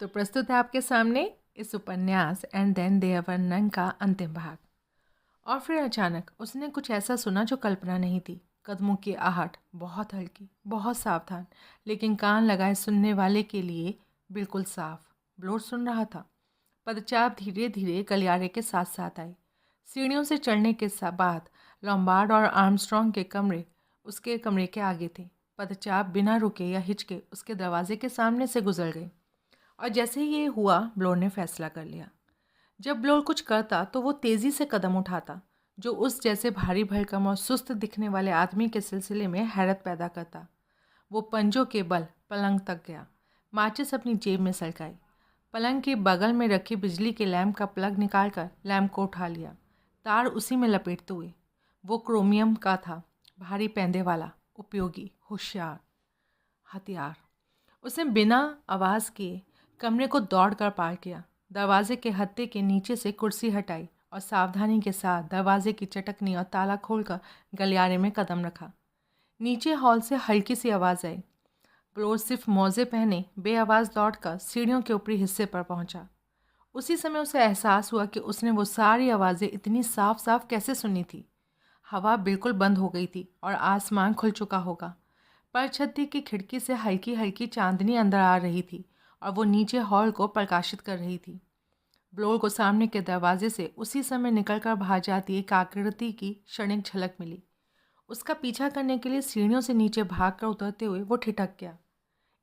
तो प्रस्तुत है आपके सामने इस उपन्यास and then there were none का अंतिम भाग। और फिर अचानक उसने कुछ ऐसा सुना जो कल्पना नहीं थी। कदमों की आहट, बहुत हल्की, बहुत सावधान, लेकिन कान लगाए सुनने वाले के लिए बिल्कुल साफ। ब्लोर सुन रहा था। पदचाप धीरे धीरे गलियारे के साथ साथ आई। सीढ़ियों से चढ़ने के बाद लॉम्बार्ड और आर्मस्ट्रॉन्ग के कमरे उसके कमरे के आगे थे। पदचाप बिना रुके या हिचके उसके दरवाजे के सामने से गुजर गई। और जैसे ही ये हुआ, ब्लोर ने फैसला कर लिया। जब ब्लोर कुछ करता तो वो तेज़ी से कदम उठाता, जो उस जैसे भारी भरकम और सुस्त दिखने वाले आदमी के सिलसिले में हैरत पैदा करता। वो पंजों के बल पलंग तक गया, माचिस अपनी जेब में सरकाई, पलंग के बगल में रखी बिजली के लैंप का प्लग निकालकर लैंप को उठा लिया, तार उसी में लपेटते हुए। वो क्रोमियम का था, भारी पैंदे वाला, उपयोगी, होशियार हथियार। उसने बिना आवाज़ किए कमरे को दौड़कर पार किया, दरवाजे के हत्थे के नीचे से कुर्सी हटाई और सावधानी के साथ दरवाजे की चटकनी और ताला खोलकर गलियारे में कदम रखा। नीचे हॉल से हल्की सी आवाज़ आई। ब्लोर सिर्फ मौजे पहने बेआवाज़ दौड़कर सीढ़ियों के ऊपरी हिस्से पर पहुंचा। उसी समय उसे एहसास हुआ कि उसने वो सारी आवाज़ें इतनी साफ साफ कैसे सुनी थी। हवा बिल्कुल बंद हो गई थी और आसमान खुल चुका होगा, पर छत्ती की खिड़की से हल्की हल्की चांदनी अंदर आ रही थी और वो नीचे हॉल को प्रकाशित कर रही थी। ब्लोर को सामने के दरवाजे से उसी समय निकलकर बाहर जाती एक आकृति की क्षणिक झलक मिली। उसका पीछा करने के लिए सीढ़ियों से नीचे भागकर उतरते हुए वो ठिठक गया।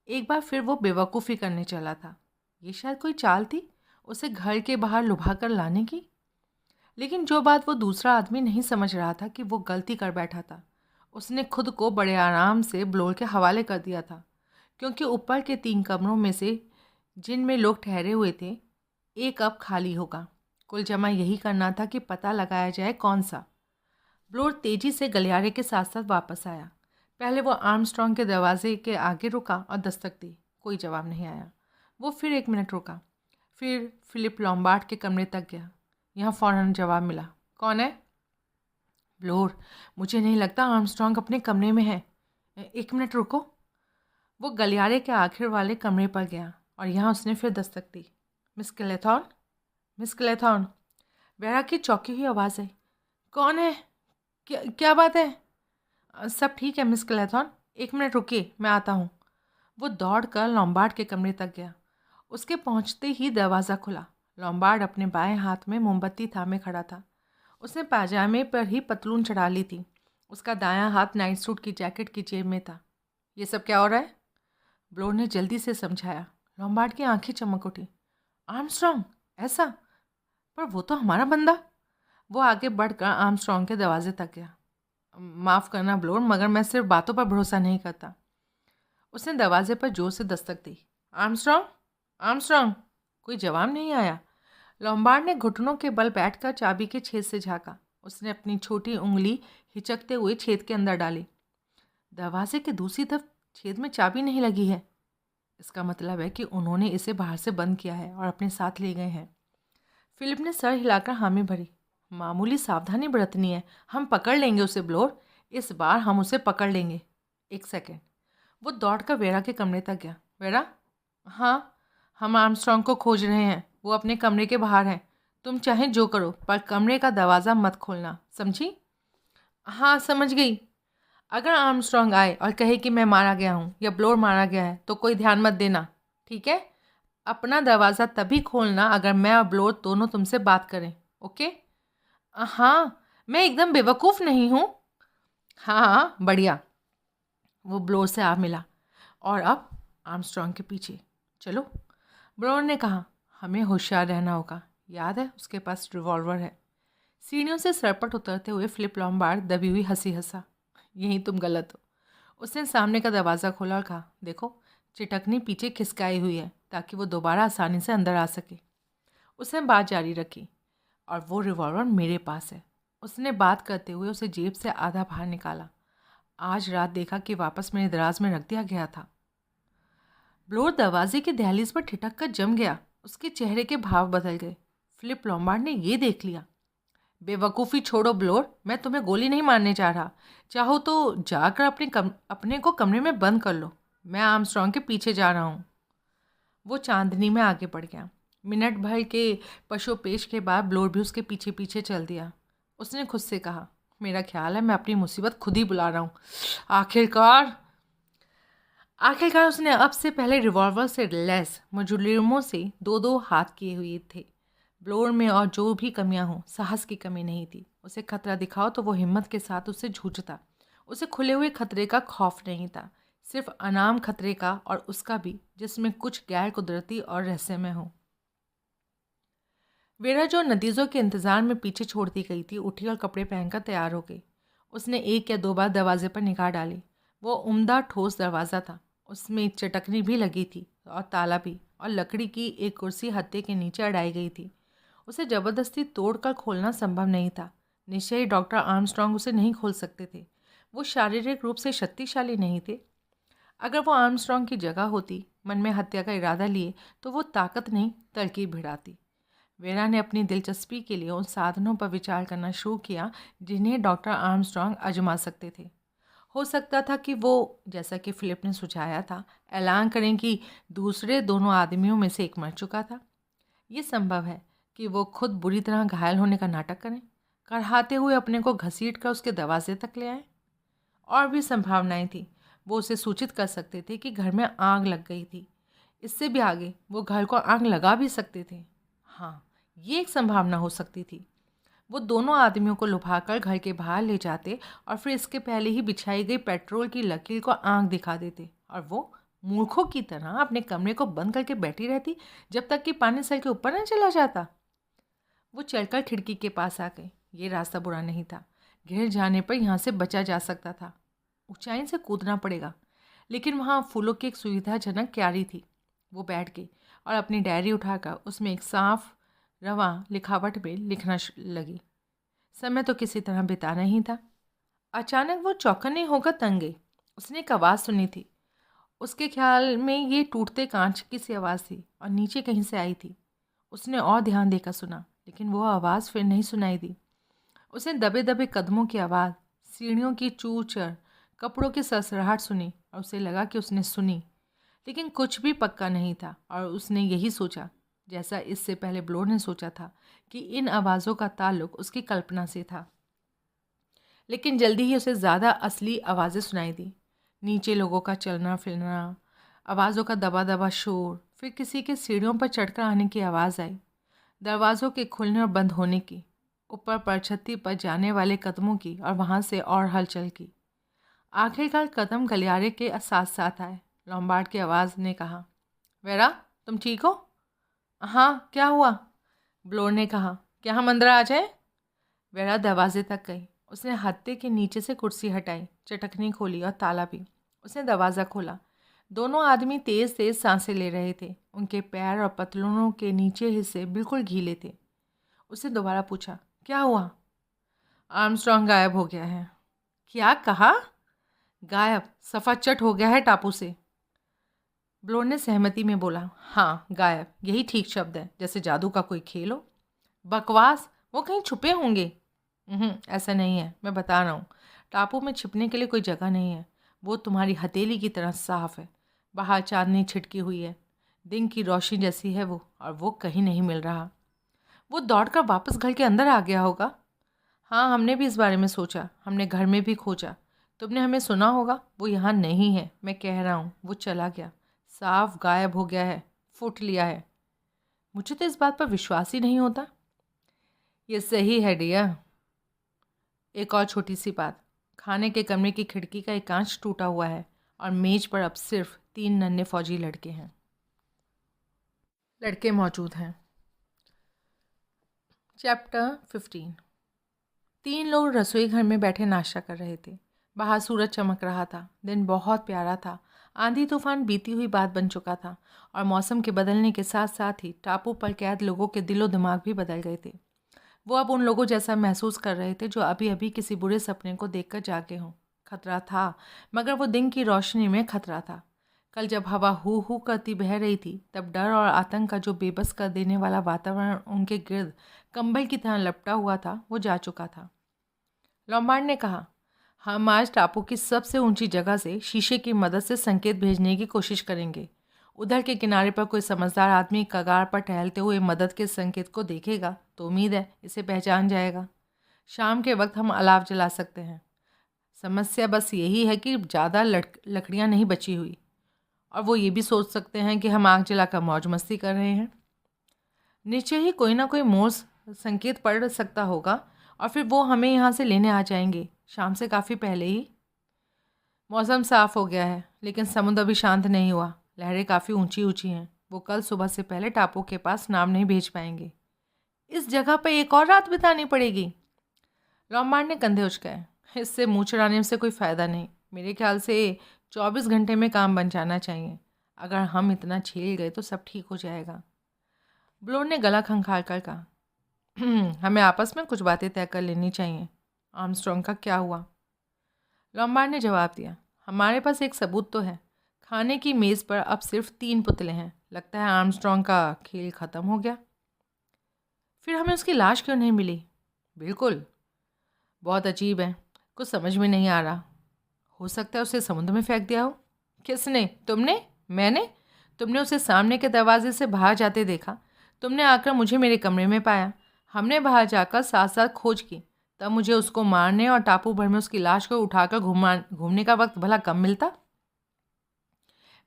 एक बार फिर वो बेवकूफ़ी करने चला था। ये शायद कोई चाल थी उसे घर के बाहर लुभा कर लाने की। लेकिन जो बात वो दूसरा आदमी नहीं समझ रहा था कि वो गलती कर बैठा था। उसने खुद को बड़े आराम से ब्लोर के हवाले कर दिया था, क्योंकि ऊपर के 3 कमरों में से जिनमें लोग ठहरे हुए थे, एक अब खाली होगा। कुल जमा यही करना था कि पता लगाया जाए कौन सा। ब्लोर तेजी से गलियारे के साथ साथ वापस आया। पहले वो आर्मस्ट्रॉन्ग के दरवाजे के आगे रुका और दस्तक दी। कोई जवाब नहीं आया। वो फिर 1 मिनट रुका, फिर फिलिप लॉम्बार्ड के कमरे तक गया। यहाँ फ़ौरन जवाब मिला। कौन है? ब्लोर, मुझे नहीं लगता आर्मस्ट्रॉन्ग अपने कमरे में है। 1 मिनट रुको। वो गलियारे के आखिर वाले कमरे पर गया और यहाँ उसने फिर दस्तक दी। Miss Claythorne, miss Claythorne. Vera की चौंकी हुई आवाज़ आई। कौन है? क्या बात है? सब ठीक है मिस क्लेथॉर्न, 1 मिनट रुकिए, मैं आता हूँ। वो दौड़कर लॉम्बार्ड के कमरे तक गया। उसके पहुँचते ही दरवाज़ा खुला। लॉम्बार्ड अपने बाएं हाथ में मोमबत्ती थामे खड़ा था। उसने पाजामे पर ही पतलून चढ़ा ली थी। उसका दायां हाथ नाइट सूट की जैकेट की जेब में था। ये सब क्या हो रहा है? ब्लोर ने जल्दी से समझाया। लॉम्बार्ड की आंखें चमक उठी। आर्मस्ट्रॉन्ग? ऐसा? पर वो तो हमारा बंदा। वो आगे बढ़कर आर्मस्ट्रॉन्ग के दरवाजे तक गया। माफ़ करना ब्लोर, मगर मैं सिर्फ बातों पर भरोसा नहीं करता। उसने दरवाजे पर जोर से दस्तक दी। Armstrong, Armstrong. कोई जवाब नहीं आया। लॉम्बार्ड ने घुटनों के बल बैठकर चाबी के छेद से झाँका। उसने अपनी छोटी उंगली हिचकते हुए छेद के अंदर डाली। दरवाजे के दूसरी तरफ छेद में चाबी नहीं लगी है। इसका मतलब है कि उन्होंने इसे बाहर से बंद किया है और अपने साथ ले गए हैं। फिलिप ने सर हिलाकर हामी भरी। मामूली सावधानी बरतनी है, हम पकड़ लेंगे उसे ब्लोर, इस बार हम उसे पकड़ लेंगे। 1 सेकेंड। वो दौड़कर वेरा के कमरे तक गया। वेरा? हाँ, हम आर्मस्ट्रॉन्ग को खोज रहे हैं। वो अपने कमरे के बाहर हैं। तुम चाहे जो करो, पर कमरे का दरवाज़ा मत खोलना, समझी? हाँ, समझ गई। अगर आर्मस्ट्रॉन्ग आए और कहे कि मैं मारा गया हूँ या ब्लोर मारा गया है, तो कोई ध्यान मत देना, ठीक है? अपना दरवाज़ा तभी खोलना अगर मैं और ब्लोर दोनों तुमसे बात करें, ओके? हाँ, मैं एकदम बेवकूफ़ नहीं हूँ। हाँ हाँ, बढ़िया। वो ब्लोर से आ मिला और अब आर्मस्ट्रॉन्ग के पीछे। चलो, ब्लोर ने कहा। हमें होशियार रहना होगा, याद है उसके पास रिवॉल्वर है। सीढ़ियों से सरपट उतरते हुए फिलिप लॉम्बार्ड दबी हुई हंसी हंसा। यहीं तुम गलत हो। उसने सामने का दरवाज़ा खोला और कहा, देखो, चिटकनी पीछे खिसकाई हुई है ताकि वो दोबारा आसानी से अंदर आ सके। उसने बात जारी रखी। और वो रिवॉल्वर मेरे पास है। उसने बात करते हुए उसे जेब से आधा बाहर निकाला। आज रात देखा कि वापस मेरे दराज में रख दिया गया था। ब्लोर दरवाजे के दहलीज पर ठिठक कर जम गया। उसके चेहरे के भाव बदल गए। फिलिप लॉम्बार्ड ने ये देख लिया। बेवकूफ़ी छोड़ो ब्लोर, मैं तुम्हें गोली नहीं मारने जा रहा। चाहो तो जाकर अपने को कमरे में बंद कर लो। मैं आर्मस्ट्रॉन्ग के पीछे जा रहा हूँ। वो चांदनी में आगे बढ़ गया। मिनट भर के पशोपेश के बाद ब्लोर भी उसके पीछे पीछे चल दिया। उसने खुद से कहा, मेरा ख्याल है मैं अपनी मुसीबत खुद ही बुला रहा हूँ। आखिरकार उसने अब से पहले रिवॉल्वर से लैस मुजुर्मों से दो दो हाथ किए हुए थे। ब्लोर में और जो भी कमियां हों, साहस की कमी नहीं थी। उसे खतरा दिखाओ तो वो हिम्मत के साथ उससे जूझता। उसे खुले हुए खतरे का खौफ नहीं था, सिर्फ अनाम खतरे का, और उसका भी जिसमें कुछ गैर कुदरती और रहस्यमय हो। वेरा, जो नतीजों के इंतजार में पीछे छोड़ दी गई थी, उठी और कपड़े पहनकर तैयार हो गई। उसने एक या दो बार दरवाजे पर निगाह डाली। वो उम्दा ठोस दरवाज़ा था। उसमें चटकनी भी लगी थी और ताला भी, और लकड़ी की एक कुर्सी हत्थे के नीचे अड़ाई गई थी। उसे ज़बरदस्ती तोड़कर खोलना संभव नहीं था। निश्चय ही डॉक्टर आर्मस्ट्रॉन्ग उसे नहीं खोल सकते थे। वो शारीरिक रूप से शक्तिशाली नहीं थे। अगर वो आर्मस्ट्रॉन्ग की जगह होती, मन में हत्या का इरादा लिए, तो वो ताकत नहीं तरकीब भिड़ाती। वेरा ने अपनी दिलचस्पी के लिए उन साधनों पर विचार करना शुरू किया जिन्हें डॉक्टर आर्मस्ट्रॉन्ग आजमा सकते थे। हो सकता था कि वो, जैसा कि फिलिप ने सुझाया था, ऐलान करें कि दूसरे दोनों आदमियों में से एक मर चुका था। ये संभव है कि वो खुद बुरी तरह घायल होने का नाटक करें, करहाते हुए अपने को घसीट कर उसके दरवाजे तक ले आए। और भी संभावनाएं थी। वो उसे सूचित कर सकते थे कि घर में आग लग गई थी। इससे भी आगे, वो घर को आग लगा भी सकते थे। हाँ, ये एक संभावना हो सकती थी। वो दोनों आदमियों को लुभाकर घर के बाहर ले जाते और फिर इसके पहले ही बिछाई गई पेट्रोल की लकीर को आग दिखा देते, और वो मूर्खों की तरह अपने कमरे को बंद करके बैठी रहती जब तक कि पानी सर के ऊपर न चला जाता। वो चलकर खिड़की के पास आ गई। ये रास्ता बुरा नहीं था। गिर जाने पर यहाँ से बचा जा सकता था। ऊंचाई से कूदना पड़ेगा, लेकिन वहाँ फूलों की एक सुविधाजनक क्यारी थी। वो बैठ गई और अपनी डायरी उठाकर उसमें एक साफ रवां लिखावट में लिखना लगी। समय तो किसी तरह बिता नहीं था। अचानक वो चौकन्नी होकर तंग गई। उसने एक आवाज़ सुनी थी। उसके ख्याल में ये टूटते कांच की सी आवाज़ थी और नीचे कहीं से आई थी। उसने और ध्यान देकर सुना, लेकिन वो आवाज़ फिर नहीं सुनाई दी। उसने दबे दबे कदमों की आवाज़, सीढ़ियों की चूर चढ़, कपड़ों की सरसराहट सुनी, और उसे लगा कि उसने सुनी, लेकिन कुछ भी पक्का नहीं था। और उसने यही सोचा, जैसा इससे पहले ब्लोर ने सोचा था, कि इन आवाज़ों का ताल्लुक उसकी कल्पना से था। लेकिन जल्दी ही उसे ज़्यादा असली आवाज़ें सुनाई दी। नीचे लोगों का चलना फिरना, आवाज़ों का दबा दबा शोर, फिर किसी के सीढ़ियों पर चढ़कर आने की आवाज़ आई, दरवाज़ों के खुलने और बंद होने की, ऊपर परछत्ती पर जाने वाले कदमों की, और वहाँ से और हलचल की। आखिरकार कदम गलियारे के साथ साथ आए। लॉम्बार्ड की आवाज़ ने कहा, वेरा, तुम ठीक हो? हाँ, क्या हुआ? ब्लोर ने कहा, क्या हम अंदर आ जाएं? वेरा दरवाजे तक गई। उसने हत्थे के नीचे से कुर्सी हटाई, चटकनी खोली और ताला भी। उसने दरवाज़ा खोला। दोनों आदमी तेज़ तेज़ सांसें ले रहे थे। उनके पैर और पतलूनों के नीचे हिस्से बिल्कुल गीले थे। उसने दोबारा पूछा, क्या हुआ? आर्मस्ट्रॉन्ग गायब हो गया है। क्या कहा? गायब, सफा चट हो गया है टापू से। ब्लोर ने सहमति में बोला, हाँ, गायब, यही ठीक शब्द है, जैसे जादू का कोई खेल हो। बकवास, वो कहीं छुपे होंगे। ऐसा नहीं है, मैं बता रहा हूँ। टापू में छिपने के लिए कोई जगह नहीं है। वो तुम्हारी हथेली की तरह साफ है। बाहर चांदनी छिटकी हुई है, दिन की रोशनी जैसी है वो, और वो कहीं नहीं मिल रहा। वो दौड़कर वापस घर के अंदर आ गया होगा। हाँ, हमने भी इस बारे में सोचा। हमने घर में भी खोजा। तुमने हमें सुना होगा। वो यहाँ नहीं है, मैं कह रहा हूँ, वो चला गया, साफ गायब हो गया है, फुट लिया है। मुझे तो इस बात पर विश्वास ही नहीं होता। ये सही है डिया। एक और छोटी सी बात, खाने के कमरे की खिड़की का एक कांच टूटा हुआ है, और मेज पर अब सिर्फ 3 नन्हे फौजी लड़के मौजूद हैं। चैप्टर 15। 3 लोग रसोई घर में बैठे नाश्ता कर रहे थे। बाहर सूरज चमक रहा था। दिन बहुत प्यारा था। आंधी तूफान बीती हुई बात बन चुका था, और मौसम के बदलने के साथ साथ ही टापू पर कैद लोगों के दिलो दिमाग भी बदल गए थे। वो अब उन लोगों जैसा महसूस कर रहे थे जो अभी अभी किसी बुरे सपने को देखकर जागे हों। खतरा था, मगर वो दिन की रोशनी में खतरा था। कल जब हवा हू हू करती बह रही थी, तब डर और आतंक का जो बेबस कर देने वाला वातावरण उनके गिर्द कंबल की तरह लपटा हुआ था, वो जा चुका था। लॉम्बार्ड ने कहा, हम आज टापू की सबसे ऊंची जगह से शीशे की मदद से संकेत भेजने की कोशिश करेंगे। उधर के किनारे पर कोई समझदार आदमी कगार पर टहलते हुए मदद के संकेत को देखेगा तो उम्मीद है इसे पहचान जाएगा। शाम के वक्त हम अलाव जला सकते हैं। समस्या बस यही है कि ज़्यादा लकड़ियाँ नहीं बची हुई, और वो ये भी सोच सकते हैं कि हम आग जलाकर मौज मस्ती कर रहे हैं। नीचे ही कोई ना कोई मोड़ संकेत पड़ सकता होगा और फिर वो हमें यहाँ से लेने आ जाएंगे शाम से काफ़ी पहले ही। मौसम साफ़ हो गया है लेकिन समुद्र अभी शांत नहीं हुआ। लहरें काफ़ी ऊंची ऊंची हैं। वो कल सुबह से पहले टापू के पास नाव नहीं भेज पाएंगे। इस जगह पर एक और रात बितानी पड़ेगी। लॉम्बार्ड ने कंधे उचकाए। इससे मुँह चढ़ाने से कोई फ़ायदा नहीं। मेरे ख्याल से 24 घंटे में काम बन जाना चाहिए। अगर हम इतना झेल गए तो सब ठीक हो जाएगा। ब्लोर ने गला खंखाल कर कहा, हमें आपस में कुछ बातें तय कर लेनी चाहिए। आर्मस्ट्रॉन्ग का क्या हुआ? लॉम्बार्ड ने जवाब दिया, हमारे पास एक सबूत तो है। खाने की मेज़ पर अब सिर्फ 3 पुतले हैं। लगता है आर्मस्ट्रॉन्ग का खेल ख़त्म हो गया। फिर हमें उसकी लाश क्यों नहीं मिली? बिल्कुल, बहुत अजीब है, कुछ समझ में नहीं आ रहा। हो सकता है उसे समुद्र में फेंक दिया हो। किसने? तुमने? मैंने? तुमने उसे सामने के दरवाजे से बाहर जाते देखा। तुमने आकर मुझे मेरे कमरे में पाया। हमने बाहर जाकर साथ साथ खोज की। तब मुझे उसको मारने और टापू भर में उसकी लाश को उठाकर घूमने का वक्त भला कम मिलता?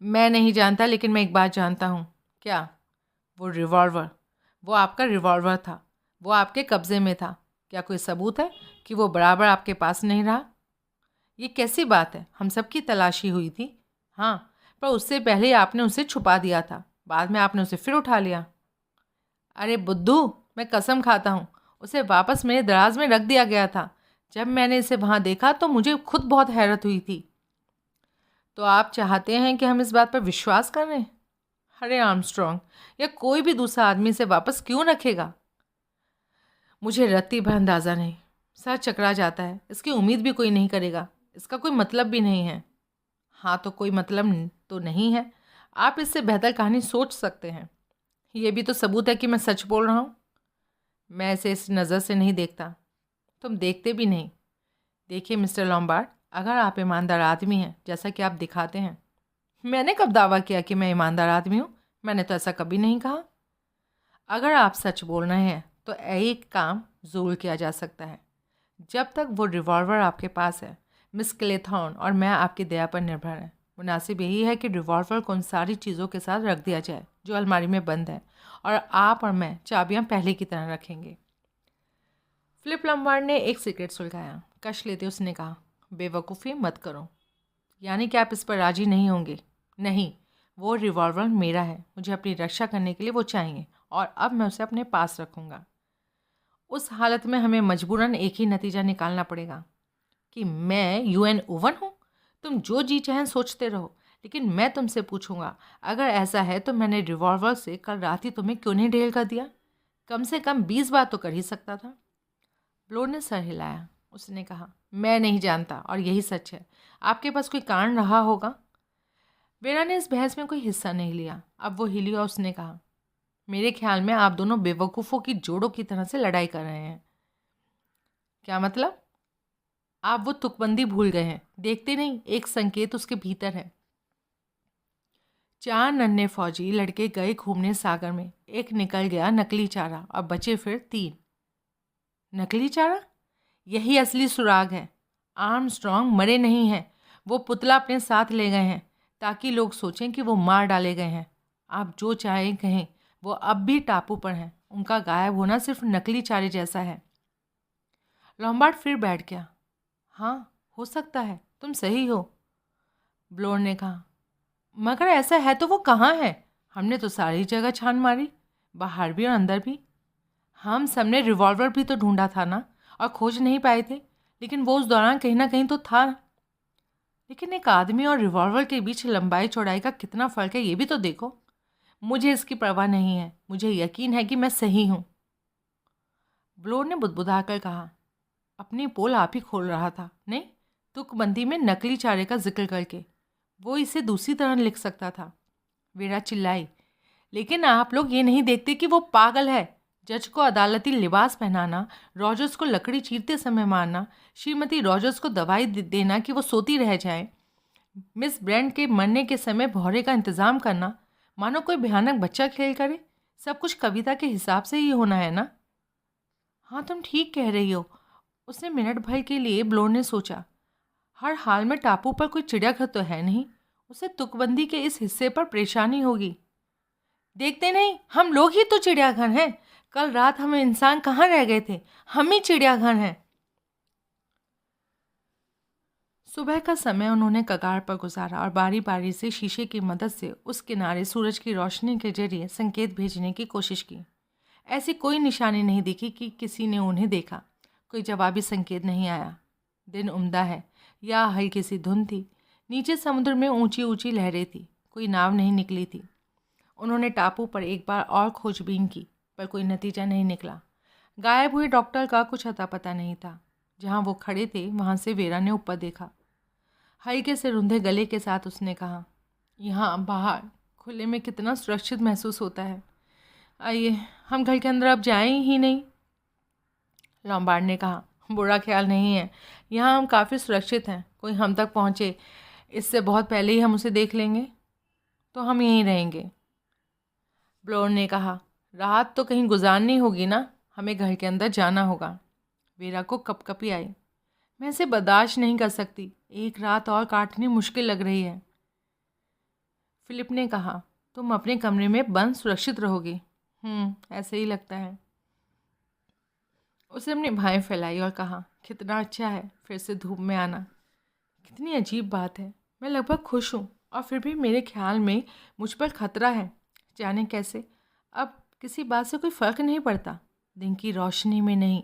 मैं नहीं जानता, लेकिन मैं एक बात जानता हूँ। क्या? वो रिवॉल्वर, वो आपका रिवॉल्वर था, वो आपके कब्ज़े में था। क्या कोई सबूत है कि वो बराबर आपके पास नहीं रहा? ये कैसी बात है? हम सबकी तलाशी हुई थी। हाँ, पर उससे पहले आपने उसे छुपा दिया था। बाद में आपने उसे फिर उठा लिया। अरे बुद्धू, मैं कसम खाता हूँ उसे वापस मेरे दराज में रख दिया गया था। जब मैंने इसे वहाँ देखा तो मुझे खुद बहुत हैरत हुई थी। तो आप चाहते हैं कि हम इस बात पर विश्वास करें? अरे आर्मस्ट्रॉन्ग या कोई भी दूसरा आदमी इसे वापस क्यों रखेगा? मुझे रत्ती भर अंदाज़ा नहीं। सर चकरा जाता है। इसकी उम्मीद भी कोई नहीं करेगा। इसका कोई मतलब भी नहीं है। हाँ, तो कोई मतलब तो नहीं है। आप इससे बेहतर कहानी सोच सकते हैं। ये भी तो सबूत है कि मैं सच बोल रहा हूँ। मैं इसे इस नज़र से नहीं देखता। तुम देखते भी नहीं। देखिए मिस्टर लॉम्बार्ड, अगर आप ईमानदार आदमी हैं जैसा कि आप दिखाते हैं। मैंने कब दावा किया कि मैं ईमानदार आदमी हूँ? मैंने तो ऐसा कभी नहीं कहा। अगर आप सच बोल रहे हैं तो एक काम ज़रूर किया जा सकता है। जब तक वो रिवॉल्वर आपके पास है, मिस क्लेथॉर्न और मैं आपकी दया पर निर्भर हैं। मुनासिब यही है कि रिवॉल्वर को उन सारी चीज़ों के साथ रख दिया जाए जो अलमारी में बंद है, और आप और मैं चाबियां पहले की तरह रखेंगे। फिलिप लॉम्बार्ड ने एक सिगरेट सुलगाया। कश लेते उसने कहा, बेवकूफ़ी मत करो। यानी कि आप इस पर राजी नहीं होंगे? नहीं, वो रिवॉल्वर मेरा है। मुझे अपनी रक्षा करने के लिए वो चाहिए, और अब मैं उसे अपने पास रखूँगा। उस हालत में हमें मजबूरन एक ही नतीजा निकालना पड़ेगा कि मैं यूएन ओवन हूँ। तुम जो जी चाहें सोचते रहो, लेकिन मैं तुमसे पूछूंगा, अगर ऐसा है तो मैंने रिवॉल्वर से कल रात ही तुम्हें क्यों नहीं ढेल कर दिया? कम से कम 20 बार तो कर ही सकता था। ब्लोर ने सर हिलाया। उसने कहा, मैं नहीं जानता, और यही सच है। आपके पास कोई कारण रहा होगा। वेरा ने इस बहस में कोई हिस्सा नहीं लिया। अब वो हिली और उसने कहा, मेरे ख्याल में आप दोनों बेवकूफ़ों की जोड़ों की तरह से लड़ाई कर रहे हैं। क्या मतलब? आप वो तुकबंदी भूल गए हैं। देखते नहीं, एक संकेत उसके भीतर है। 4 नन्हे फौजी लड़के गए घूमने सागर में। एक निकल गया नकली चारा, और बचे फिर 3। नकली चारा? यही असली सुराग है। आर्मस्ट्रॉन्ग मरे नहीं हैं। वो पुतला अपने साथ ले गए हैं ताकि लोग सोचें कि वो मार डाले गए हैं। आप जो चाहें कहें, वो अब भी टापू पर हैं। उनका गायब होना सिर्फ नकली चारे जैसा है। लॉम्बार्ड फिर बैठ गया। हाँ, हो सकता है, तुम सही हो, ब्लोर ने कहा। मगर ऐसा है तो वो कहाँ है? हमने तो सारी जगह छान मारी, बाहर भी और अंदर भी। हम सबने रिवॉल्वर भी तो ढूंढा था ना, और खोज नहीं पाए थे, लेकिन वो उस दौरान कहीं ना कहीं तो था। लेकिन एक आदमी और रिवॉल्वर के बीच लंबाई चौड़ाई का कितना फ़र्क है, ये भी तो देखो। मुझे इसकी परवाह नहीं है। मुझे यकीन है कि मैं सही हूँ, ब्लोर ने बुदबुदा कर कहा। अपनी पोल आप ही खोल रहा था, नहीं? तुकबंदी में नकली चारे का जिक्र करके वो इसे दूसरी तरह लिख सकता था। वेरा चिल्लाई, लेकिन आप लोग ये नहीं देखते कि वो पागल है। जज को अदालती लिबास पहनाना, रॉजर्स को लकड़ी चीरते समय मारना, श्रीमती रॉजर्स को दवाई देना कि वो सोती रह जाए, मिस ब्रेंट के मरने के समय भौरे का इंतज़ाम करना, मानो कोई भयानक बच्चा खेल करे। सब कुछ कविता के हिसाब से ही होना है ना? हाँ, तुम ठीक कह रही हो। उसने मिनट भर के लिए ब्लोर ने सोचा। हर हाल में टापू पर कोई चिड़ियाघर तो है नहीं, उसे तुकबंदी के इस हिस्से पर परेशानी होगी। देखते नहीं, हम लोग ही तो चिड़ियाघर हैं। कल रात हम इंसान कहाँ रह गए थे? हम ही चिड़ियाघर हैं। सुबह का समय उन्होंने कगार पर गुजारा और बारी बारी से शीशे की मदद से उस किनारे सूरज की रोशनी के जरिए संकेत भेजने की कोशिश की। ऐसी कोई निशानी नहीं दिखी कि किसी ने उन्हें देखा। कोई जवाबी संकेत नहीं आया। दिन उम्दा है या हल्की सी धुंध थी। नीचे समुद्र में ऊंची ऊंची लहरें थी। कोई नाव नहीं निकली थी। उन्होंने टापू पर एक बार और खोजबीन की, पर कोई नतीजा नहीं निकला। गायब हुए डॉक्टर का कुछ अता पता नहीं था। जहाँ वो खड़े थे वहाँ से वेरा ने ऊपर देखा। हल्के से रुंधे गले के साथ उसने कहा, यहाँ बाहर खुले में कितना सुरक्षित महसूस होता है। आइए, हम घर के अंदर अब जाएं ही नहीं। लॉम्बार्ड ने कहा, बुरा ख्याल नहीं है, यहाँ हम काफ़ी सुरक्षित हैं। कोई हम तक पहुँचे इससे बहुत पहले ही हम उसे देख लेंगे, तो हम यहीं रहेंगे। ब्लोर ने कहा, रात तो कहीं गुजारनी होगी ना, हमें घर के अंदर जाना होगा। वेरा को कपकपी आई। मैं इसे बर्दाश्त नहीं कर सकती, एक रात और काटनी मुश्किल लग रही है। फिलिप ने कहा, तुम अपने कमरे में बंद सुरक्षित रहोगी। ऐसे ही लगता है। उसने अपनी बाहें फैलाई और कहा, कितना अच्छा है फिर से धूप में आना। कितनी अजीब बात है, मैं लगभग खुश हूँ और फिर भी मेरे ख्याल में मुझ पर खतरा है। जाने कैसे, अब किसी बात से कोई फ़र्क नहीं पड़ता। दिन की रोशनी में नहीं,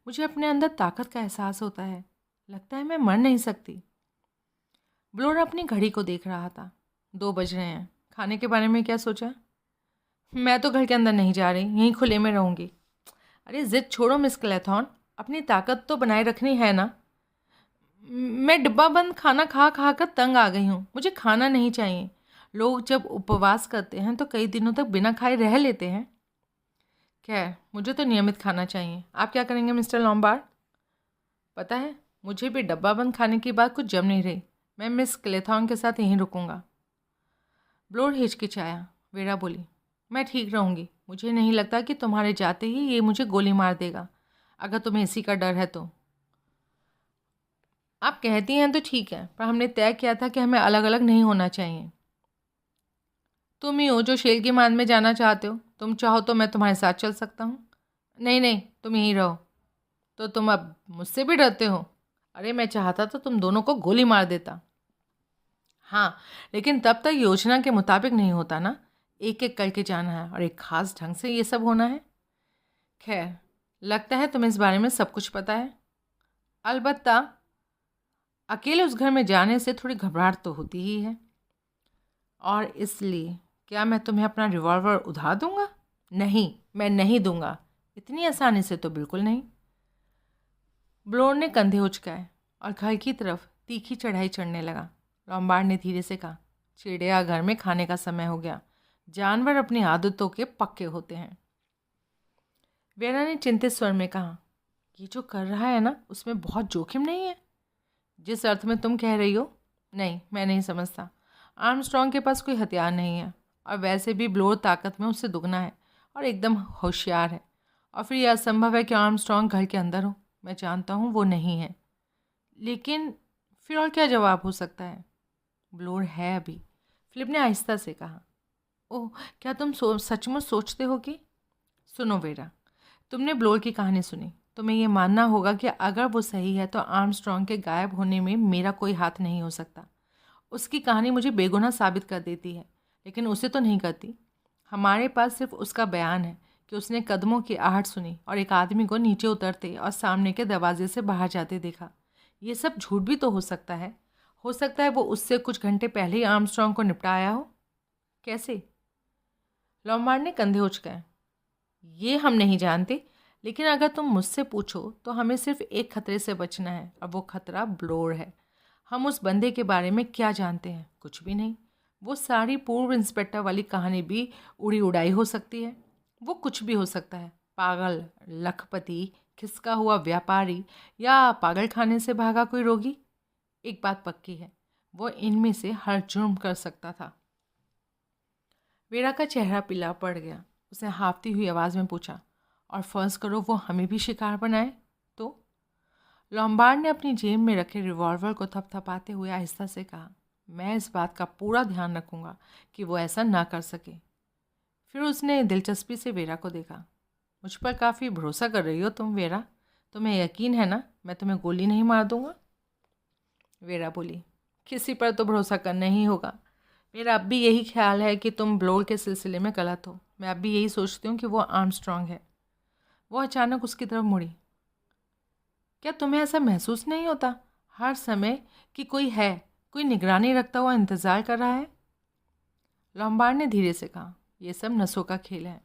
मुझे अपने अंदर ताकत का एहसास होता है। लगता है मैं मर नहीं सकती। ब्लोर अपनी घड़ी को देख रहा था। 2 बज रहे हैं। खाने के बारे में क्या सोचा? मैं तो घर के अंदर नहीं जा रही, यहीं खुले में रहूँगी। अरे ज़िद छोड़ो मिस क्लेथॉन, अपनी ताकत तो बनाए रखनी है ना। मैं डिब्बा बंद खाना खा खा कर तंग आ गई हूँ। मुझे खाना नहीं चाहिए। लोग जब उपवास करते हैं तो कई दिनों तक बिना खाए रह लेते हैं। खैर, मुझे तो नियमित खाना चाहिए। आप क्या करेंगे मिस्टर लॉम्बार्ड? पता है, मुझे भी डब्बा बंद खाने की बात कुछ जम नहीं रही। मैं मिस क्लेथॉन के साथ यहीं रुकूंगा। ब्लोर हिचकिचाया। वेरा बोली, मैं ठीक रहूँगी। मुझे नहीं लगता कि तुम्हारे जाते ही ये मुझे गोली मार देगा, अगर तुम्हें इसी का डर है तो। आप कहती हैं तो ठीक है, पर हमने तय किया था कि हमें अलग अलग नहीं होना चाहिए। तुम ही हो जो शेल की मान में जाना चाहते हो। तुम चाहो तो मैं तुम्हारे साथ चल सकता हूँ। नहीं नहीं, तुम यहीं रहो। तो तुम अब मुझसे भी डरते हो? अरे मैं चाहता तो तुम दोनों को गोली मार देता। हाँ, लेकिन तब तक योजना के मुताबिक नहीं होता ना। एक एक करके जाना है और एक ख़ास ढंग से ये सब होना है। खैर, लगता है तुम्हें इस बारे में सब कुछ पता है। अलबत्ता अकेले उस घर में जाने से थोड़ी घबराहट तो होती ही है। और इसलिए क्या मैं तुम्हें अपना रिवॉल्वर उधार दूंगा? नहीं, मैं नहीं दूंगा। इतनी आसानी से तो बिल्कुल नहीं। ब्लोर ने कंधे उचकाए और घर की तरफ तीखी चढ़ाई चढ़ने लगा। लॉम्बार्ड ने धीरे से कहा, चिड़ियाघर में खाने का समय हो गया। जानवर अपनी आदतों के पक्के होते हैं। वेरा ने चिंतित स्वर में कहा, ये जो कर रहा है ना, उसमें बहुत जोखिम नहीं है? जिस अर्थ में तुम कह रही हो। नहीं, मैं नहीं समझता। आर्मस्ट्रॉन्ग के पास कोई हथियार नहीं है, और वैसे भी ब्लोर ताकत में उससे दुगना है और एकदम होशियार है। और फिर यह असंभव है कि आर्मस्ट्रॉन्ग घर के अंदर हो। मैं जानता हूँ वो नहीं है, लेकिन फिर और क्या जवाब हो सकता है? ब्लोर है अभी, फिलिप ने आहिस्ता से कहा। ओह, क्या तुम सचमुच सोचते हो कि? सुनो वेरा, तुमने ब्लोर की कहानी सुनी। तुम्हें ये मानना होगा कि अगर वो सही है तो आर्मस्ट्रॉन्ग के गायब होने में मेरा कोई हाथ नहीं हो सकता। उसकी कहानी मुझे बेगुनाह साबित कर देती है, लेकिन उसे तो नहीं करती। हमारे पास सिर्फ उसका बयान है कि उसने कदमों की आहट सुनी और एक आदमी को नीचे उतरते और सामने के दरवाजे से बाहर जाते देखा। ये सब झूठ भी तो हो सकता है। हो सकता है वो उससे कुछ घंटे पहले ही आर्मस्ट्रॉन्ग को निपटाया हो। कैसे? लॉम्बार्ड ने कंधे उचकाए। ये हम नहीं जानते, लेकिन अगर तुम मुझसे पूछो तो हमें सिर्फ एक खतरे से बचना है, और वो खतरा ब्लोर है। हम उस बंदे के बारे में क्या जानते हैं? कुछ भी नहीं। वो सारी पूर्व इंस्पेक्टर वाली कहानी भी उड़ी उड़ाई हो सकती है। वो कुछ भी हो सकता है। पागल, लखपति, खिसका हुआ व्यापारी, या पागल खाने से भागा कोई रोगी। एक बात पक्की है, वो इनमें से हर जुर्म कर सकता था। वेरा का चेहरा पीला पड़ गया। उसने हाँफती हुई आवाज़ में पूछा, और फर्ज करो वो हमें भी शिकार बनाए तो? लॉम्बार्ड ने अपनी जेब में रखे रिवॉल्वर को थपथपाते हुए आहिस्ता से कहा, मैं इस बात का पूरा ध्यान रखूंगा कि वो ऐसा ना कर सके। फिर उसने दिलचस्पी से वेरा को देखा। मुझ पर काफ़ी भरोसा कर रही हो तुम वेरा, तुम्हें यकीन है ना मैं तुम्हें गोली नहीं मार दूंगा? वेरा बोली, किसी पर तो भरोसा करना ही होगा। मेरा अब भी यही ख्याल है कि तुम ब्लोर के सिलसिले में गलत हो। मैं अब भी यही सोचती हूँ कि वो आर्मस्ट्रॉन्ग है। वो अचानक उसकी तरफ मुड़ी। क्या तुम्हें ऐसा महसूस नहीं होता हर समय कि कोई है, कोई निगरानी रखता हुआ इंतज़ार कर रहा है? लॉम्बार्ड ने धीरे से कहा, यह सब नसों का खेल है।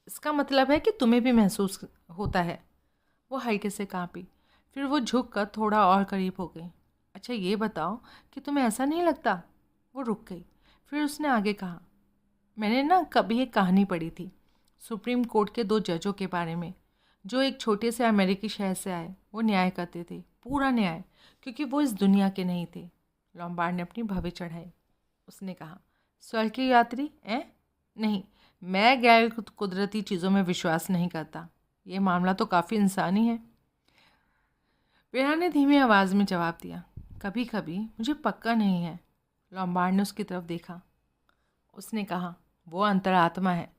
इसका मतलब है कि तुम्हें भी महसूस होता है? वो हल्के से कांपी। फिर वो झुक कर थोड़ा और करीब हो गई। अच्छा ये बताओ कि तुम्हें ऐसा नहीं लगता? वो रुक गई। फिर उसने आगे कहा, मैंने ना कभी एक कहानी पढ़ी थी सुप्रीम कोर्ट के 2 जजों के बारे में, जो एक छोटे से अमेरिकी शहर से आए। वो न्याय करते थे, पूरा न्याय, क्योंकि वो इस दुनिया के नहीं थे। लॉम्बार्ड ने अपनी भवें चढ़ाई। उसने कहा, स्वर्ग के यात्री? नहीं, मैं गैर कुदरती चीज़ों में विश्वास नहीं करता। ये मामला तो काफ़ी इंसानी है। वेरा ने धीमी आवाज़ में जवाब दिया, कभी कभी मुझे पक्का नहीं है। लॉम्बार्ड ने उसकी तरफ देखा। उसने कहा, वो अंतरात्मा है।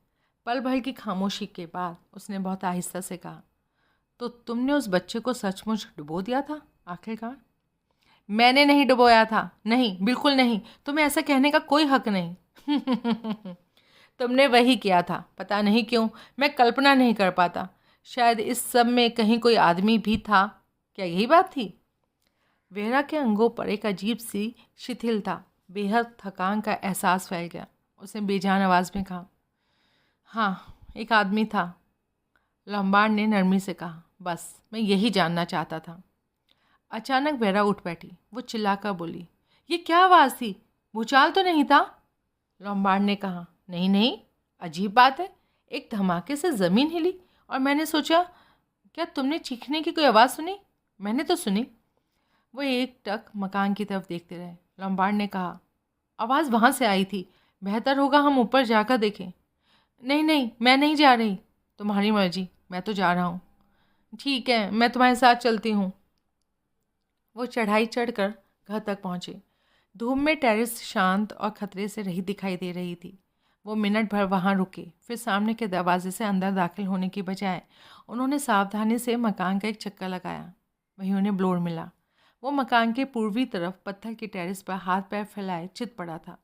पल भर की खामोशी के बाद उसने बहुत आहिस्ता से कहा, तो तुमने उस बच्चे को सचमुच डुबो दिया था आखिरकार? मैंने नहीं डुबोया था, नहीं, बिल्कुल नहीं। तुम्हें ऐसा कहने का कोई हक नहीं। तुमने वही किया था। पता नहीं क्यों मैं कल्पना नहीं कर पाता। शायद इस सब में कहीं कोई आदमी भी था। क्या यही बात थी? वेरा के अंगों पर एक अजीब सी शिथिलता, बेहद थकान का एहसास फैल गया। उसने बेजान आवाज़ में कहा, हाँ, एक आदमी था। लॉम्बार्ड ने नरमी से कहा, बस मैं यही जानना चाहता था। अचानक वेरा उठ बैठी। वो चिल्लाकर बोली, ये क्या आवाज़ थी? भूचाल तो नहीं था? लॉम्बार्ड ने कहा, नहीं नहीं, अजीब बात है। एक धमाके से ज़मीन हिली और मैंने सोचा, क्या तुमने चीखने की कोई आवाज़ सुनी? मैंने तो सुनी। वो एक टक मकान की तरफ देखते रहे। लॉम्बार्ड ने कहा, आवाज़ वहाँ से आई थी। बेहतर होगा हम ऊपर जाकर देखें। नहीं नहीं, मैं नहीं जा रही। तुम्हारी मर्जी, मैं तो जा रहा हूँ। ठीक है, मैं तुम्हारे साथ चलती हूँ। वो चढ़ाई चढ़कर घर तक पहुँचे। धूप में टेरेस शांत और खतरे से रही दिखाई दे रही थी। वो मिनट भर वहाँ रुके। फिर सामने के दरवाजे से अंदर दाखिल होने की बजाय उन्होंने सावधानी से मकान का एक चक्कर लगाया। वहीं उन्हें ब्लोर मिला। वो मकान के पूर्वी तरफ पत्थर की टेरेस पर हाथ पैर फैलाए चित पड़ा था।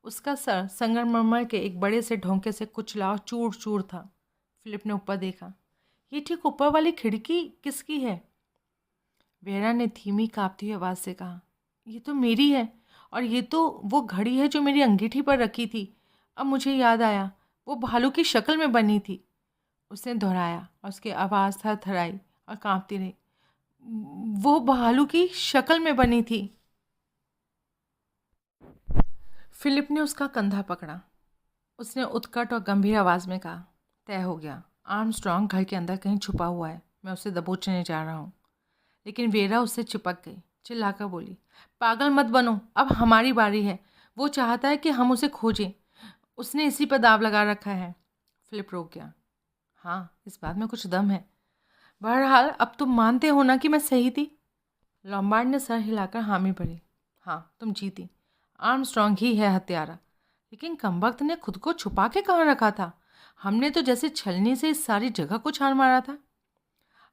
उसका सर संगमरमर के एक बड़े से ढोंके से कुचला और चूर चूर था। फिलिप ने ऊपर देखा। ये ठीक ऊपर वाली खिड़की किसकी है? वेरा ने धीमी कांपती हुई आवाज़ से कहा, ये तो मेरी है। और ये तो वो घड़ी है जो मेरी अंगीठी पर रखी थी। अब मुझे याद आया, वो भालू की शक्ल में बनी थी। उसने दोहराया और उसकी आवाज़ थरथराई और कांपती रही। वो भालू की शक्ल में बनी थी। फिलिप ने उसका कंधा पकड़ा। उसने उत्कट और गंभीर आवाज़ में कहा, तय हो गया। आर्मस्ट्रॉन्ग घर के अंदर कहीं छुपा हुआ है। मैं उसे दबोचने जा रहा हूँ। लेकिन वेरा उससे चिपक गई। चिल्लाकर बोली, पागल मत बनो, अब हमारी बारी है। वो चाहता है कि हम उसे खोजें। उसने इसी पर दाव लगा रखा है। फिलिप रोक गया। हाँ, इस बात में कुछ दम है। बहरहाल अब तुम मानते हो ना कि मैं सही थी? लॉम्बार्ड ने सर हिलाकर हामी भरी। हाँ, तुम जीती। आर्मस्ट्रॉन्ग ही है हत्यारा। लेकिन कमबख्त ने खुद को छुपा के कहाँ रखा था? हमने तो जैसे छलनी से इस सारी जगह को छान मारा था।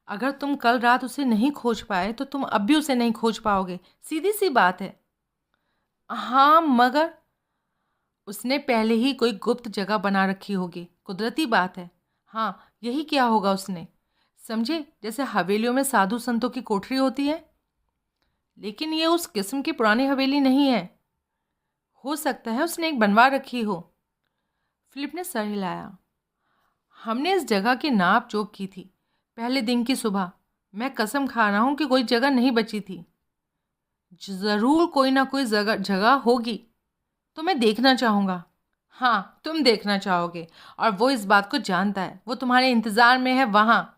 अगर तुम कल रात उसे नहीं खोज पाए तो तुम अब भी उसे नहीं खोज पाओगे। सीधी सी बात है। हाँ, मगर उसने पहले ही कोई गुप्त जगह बना रखी होगी। कुदरती बात है। हाँ, यही किया होगा उसने। समझे, जैसे हवेलियों में साधु संतों की कोठरी होती है। लेकिन ये उस किस्म की पुरानी हवेली नहीं है। हो सकता है उसने एक बनवा रखी हो। फिलिप ने सर हिलाया। हमने इस जगह की नाप जोख की थी पहले दिन की सुबह। मैं कसम खा रहा हूँ कि कोई जगह नहीं बची थी। ज़रूर कोई ना कोई जगह होगी। तो मैं देखना चाहूँगा। हाँ, तुम देखना चाहोगे, और वो इस बात को जानता है। वो तुम्हारे इंतज़ार में है वहाँ।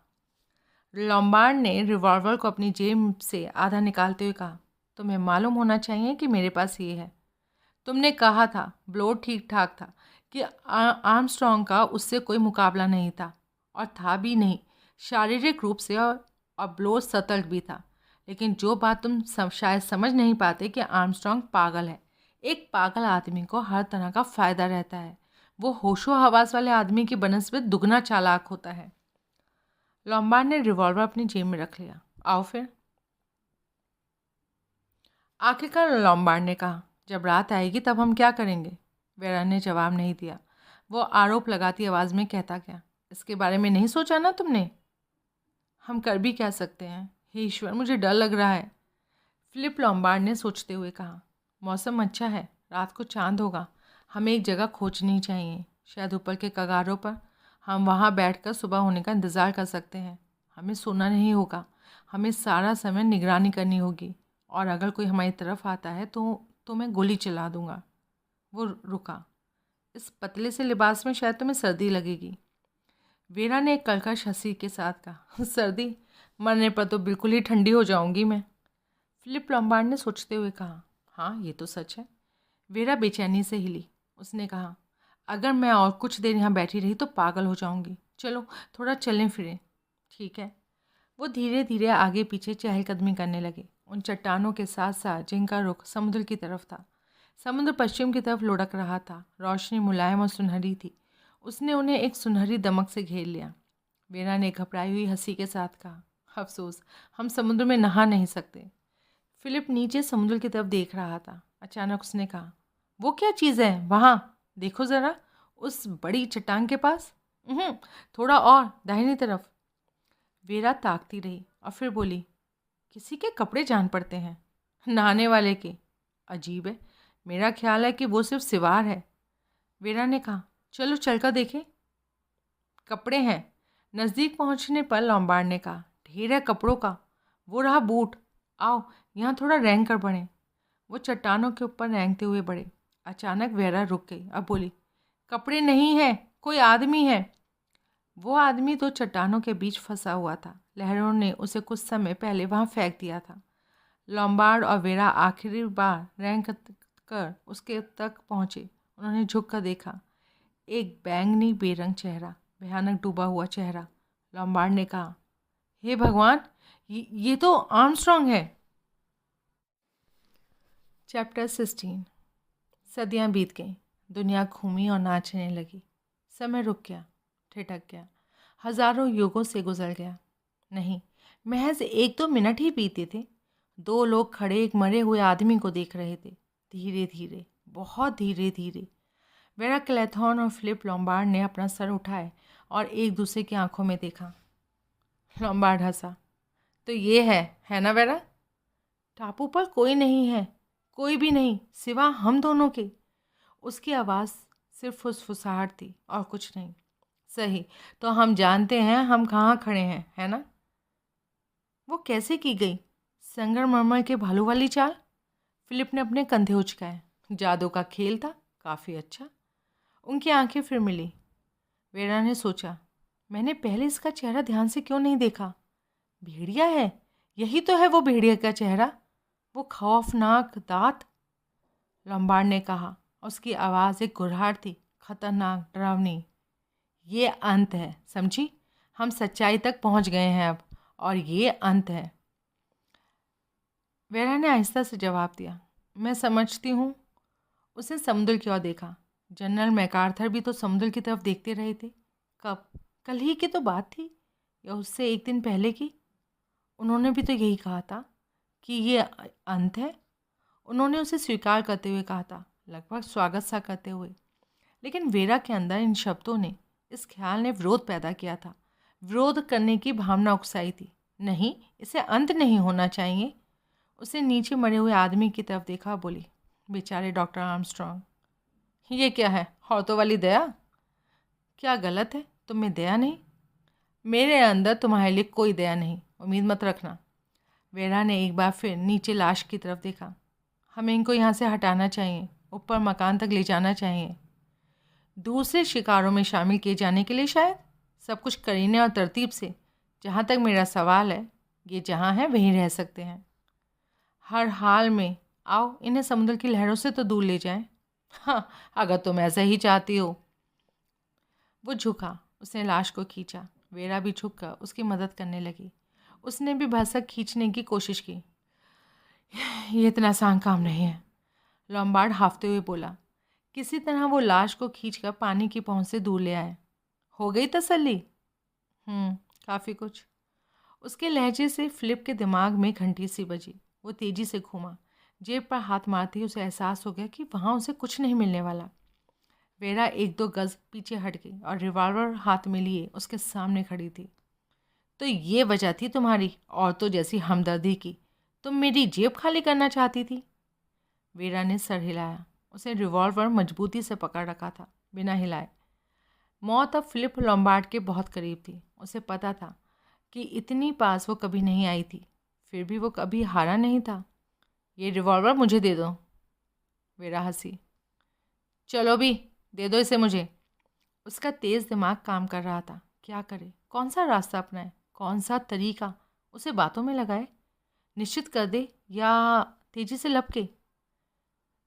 लॉम्बार्ड ने रिवॉल्वर को अपनी जेब से आधा निकालते हुए कहा, तुम्हें मालूम होना चाहिए कि मेरे पास ये है। तुमने कहा था ब्लोर ठीक ठाक था। कि आर्मस्ट्रॉन्ग का उससे कोई मुकाबला नहीं था, और था भी नहीं, शारीरिक रूप से और ब्लो सतर्क भी था। लेकिन जो बात तुम शायद समझ नहीं पाते कि आर्मस्ट्रॉन्ग पागल है। एक पागल आदमी को हर तरह का फ़ायदा रहता है। वो होशो हवास वाले आदमी की बनस्बत दुगना चालाक होता है। लॉम्बार्ड ने रिवॉल्वर अपनी जेब में रख लिया। आओ फिर, आखिरकार लॉम्बार्ड ने कहा। जब रात आएगी तब हम क्या करेंगे? वेरा ने जवाब नहीं दिया। वो आरोप लगाती आवाज़ में कहता गया, इसके बारे में नहीं सोचा ना तुमने? हम कर भी क्या सकते हैं? हे ईश्वर, मुझे डर लग रहा है, फिलिप लॉम्बार्ड ने सोचते हुए कहा। मौसम अच्छा है, रात को चांद होगा। हमें एक जगह खोजनी चाहिए, शायद ऊपर के कगारों पर। हम वहाँ बैठकर सुबह होने का इंतज़ार कर सकते हैं। हमें सोना नहीं होगा, हमें सारा समय निगरानी करनी होगी, और अगर कोई हमारी तरफ आता है तो मैं गोली चला दूँगा। वो रुका। इस पतले से लिबास में शायद तुम्हें सर्दी लगेगी। वेरा ने एक कर्कश हंसी के साथ कहा, सर्दी? मरने पर तो बिल्कुल ही ठंडी हो जाऊंगी मैं। फिलिप लॉम्बार्ड ने सोचते हुए कहा, हाँ ये तो सच है। वेरा बेचैनी से हिली। उसने कहा, अगर मैं और कुछ देर यहाँ बैठी रही तो पागल हो जाऊंगी। चलो थोड़ा चलें फिरें। ठीक है। वो धीरे धीरे आगे पीछे चहलकदमी करने लगे, उन चट्टानों के साथ साथ जिनका रुख समुद्र की तरफ था। समुद्र पश्चिम की तरफ लुढ़क रहा था। रोशनी मुलायम और सुनहरी थी। उसने उन्हें एक सुनहरी दमक से घेर लिया। वेरा ने घबराई हुई हंसी के साथ कहा, अफसोस, हम समुद्र में नहा नहीं सकते। फिलिप नीचे समुद्र की तरफ देख रहा था। अचानक उसने कहा, वो क्या चीज़ है वहाँ? देखो ज़रा, उस बड़ी चट्टान के पास। थोड़ा और दाहिनी तरफ। वेरा ताकती रही और फिर बोली, किसी के कपड़े जान पड़ते हैं, नहाने वाले के। अजीब है, मेरा ख्याल है कि वो सिर्फ सिवार है। वेरा ने कहा, चलो चलकर देखें। कपड़े हैं। नज़दीक पहुंचने पर लॉम्बार्ड ने कहा, ढेर है कपड़ों का। वो रहा बूट। आओ यहाँ थोड़ा रेंग कर बढ़ें। वो चट्टानों के ऊपर रेंगते हुए बढ़े। अचानक वेरा रुक गई और बोली, कपड़े नहीं हैं, कोई आदमी है। वो आदमी तो चट्टानों के बीच फंसा हुआ था। लहरों ने उसे कुछ समय पहले वहाँ फेंक दिया था। लॉम्बार्ड और वेरा आखिरी बार रेंग कर उसके तक पहुँचे। उन्होंने झुक कर देखा। एक बैंगनी बेरंग चेहरा, भयानक डूबा हुआ चेहरा। लॉम्बार्ड ने कहा, हे भगवान, ये तो आर्मस्ट्रॉन्ग है। चैप्टर 16। सदियां बीत गईं। दुनिया घूमी और नाचने लगी। समय रुक गया, ठिठक गया, हजारों युगों से गुजर गया। नहीं, महज 1-2 मिनट ही बीते थे। 2 लोग खड़े एक मरे हुए आदमी को देख रहे थे। धीरे धीरे, बहुत धीरे धीरे। वेरा क्लेथॉन और फिलिप लॉम्बार्ड ने अपना सर उठाए और एक दूसरे की आंखों में देखा। लॉम्बार्ड हंसा, तो ये है ना वेरा? टापू पर कोई नहीं है, कोई भी नहीं सिवा हम दोनों के। उसकी आवाज़ सिर्फ फुसफुसाहट थी और कुछ नहीं। सही, तो हम जानते हैं हम कहाँ खड़े हैं, है ना? वो कैसे की गई? संगमरमर के भालू वाली चाल? फिलिप ने अपने कंधे उचकाए। जादू का खेल था, काफ़ी अच्छा। उनकी आंखें फिर मिली। वेरा ने सोचा, मैंने पहले इसका चेहरा ध्यान से क्यों नहीं देखा? भेड़िया है, यही तो है वो भेड़िया का चेहरा, वो खौफनाक दांत। लॉम्बार्ड ने कहा, उसकी आवाज़ एक गुर्राहट थी, खतरनाक, डरावनी। ये अंत है, समझी? हम सच्चाई तक पहुंच गए हैं अब, और ये अंत है। वेरा ने आहिस्ता से जवाब दिया, मैं समझती हूँ। उसने समुद्र की ओर देखा। जनरल मैकार्थर भी तो समुद्र की तरफ देखते रहे थे। कब? कल ही की तो बात थी, या उससे 1 दिन पहले की। उन्होंने भी तो यही कहा था कि ये अंत है। उन्होंने उसे स्वीकार करते हुए कहा था, लगभग स्वागत सा करते हुए। लेकिन वेरा के अंदर इन शब्दों ने, इस ख्याल ने विरोध पैदा किया था। विरोध करने की भावना उकसाई थी। नहीं, इसे अंत नहीं होना चाहिए। उसे नीचे मरे हुए आदमी की तरफ देखा, बोली, बेचारे डॉक्टर आर्मस्ट्रॉन्ग। ये क्या है, औरतों वाली दया? क्या गलत है? तुम में दया नहीं? मेरे अंदर तुम्हारे लिए कोई दया नहीं, उम्मीद मत रखना। वेरा ने एक बार फिर नीचे लाश की तरफ देखा। हमें इनको यहाँ से हटाना चाहिए, ऊपर मकान तक ले जाना चाहिए, दूसरे शिकारों में शामिल किए जाने के लिए शायद। सब कुछ करीने और तरतीब से। जहाँ तक मेरा सवाल है, ये जहाँ हैं वहीं रह सकते हैं। हर हाल में आओ इन्हें समुद्र की लहरों से तो दूर ले जाएं। हाँ, अगर तुम ऐसा ही चाहती हो। वो झुका, उसने लाश को खींचा। वेरा भी झुककर उसकी मदद करने लगी। उसने भी भरसक खींचने की कोशिश की। ये इतना आसान काम नहीं है, लॉम्बार्ड हांफते हुए बोला। किसी तरह वो लाश को खींचकर पानी की पहुंच से दूर ले आए। हो गई तसल्ली? काफ़ी कुछ। उसके लहजे से फिलिप के दिमाग में घंटी सी बजी। वो तेजी से घूमा। जेब पर हाथ मारते ही उसे एहसास हो गया कि वहाँ उसे कुछ नहीं मिलने वाला। वेरा 1-2 गज पीछे हट गई और रिवॉल्वर हाथ में लिए उसके सामने खड़ी थी। तो ये वजह थी तुम्हारी औरतों जैसी हमदर्दी की? तुम मेरी जेब खाली करना चाहती थी? वेरा ने सर हिलाया। उसने रिवॉल्वर मजबूती से पकड़ रखा था, बिना हिलाए। मौत अब फिलिप लॉम्बार्ड के बहुत करीब थी। उसे पता था कि इतनी पास वो कभी नहीं आई थी, फिर भी वो कभी हारा नहीं था। ये रिवॉल्वर मुझे दे दो, वेरा हंसी। चलो भी, दे दो इसे मुझे। उसका तेज़ दिमाग काम कर रहा था। क्या करे, कौन सा रास्ता अपनाए, कौन सा तरीका उसे बातों में लगाए, निश्चित कर दे या तेजी से लपके।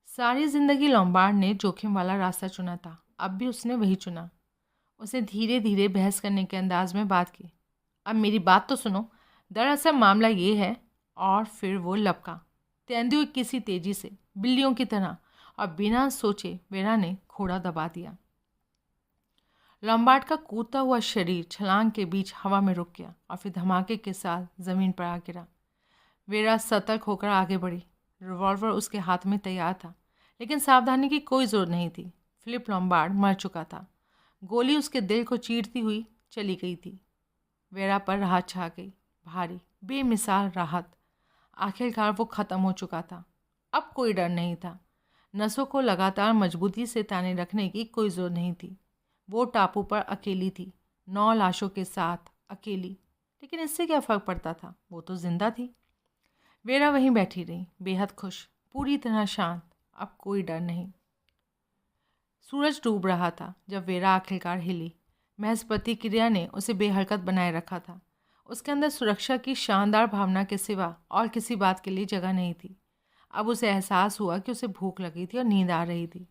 सारी जिंदगी लॉम्बार्ड ने जोखिम वाला रास्ता चुना था, अब भी उसने वही चुना। उसने धीरे धीरे बहस करने के अंदाज में बात की। अब मेरी बात तो सुनो, दरअसल मामला ये है। और फिर वो लपका, तेंदुए हुए किसी तेजी से, बिल्लियों की तरह, और बिना सोचे वेरा ने घोड़ा दबा दिया। लॉम्बार्ड का कूदता हुआ शरीर छलांग के बीच हवा में रुक गया और फिर धमाके के साथ ज़मीन पर आ गिरा। वेरा सतर्क होकर आगे बढ़ी। रिवॉल्वर उसके हाथ में तैयार था, लेकिन सावधानी की कोई ज़रूरत नहीं थी। फिलिप लॉम्बार्ड मर चुका था। गोली उसके दिल को चीरती हुई चली गई थी। वेरा पर राहत छा गई, भारी बेमिसाल राहत। आखिरकार वो ख़त्म हो चुका था। अब कोई डर नहीं था। नसों को लगातार मजबूती से ताने रखने की कोई ज़रूरत नहीं थी। वो टापू पर अकेली थी, 9 लाशों के साथ अकेली। लेकिन इससे क्या फ़र्क पड़ता था, वो तो जिंदा थी। वेरा वहीं बैठी रही, बेहद खुश, पूरी तरह शांत। अब कोई डर नहीं। सूरज डूब रहा था जब वेरा आखिरकार हिली। महज प्रतिक्रिया ने उसे बेहरकत बनाए रखा था। उसके अंदर सुरक्षा की शानदार भावना के सिवा और किसी बात के लिए जगह नहीं थी। अब उसे एहसास हुआ कि उसे भूख लगी थी और नींद आ रही थी।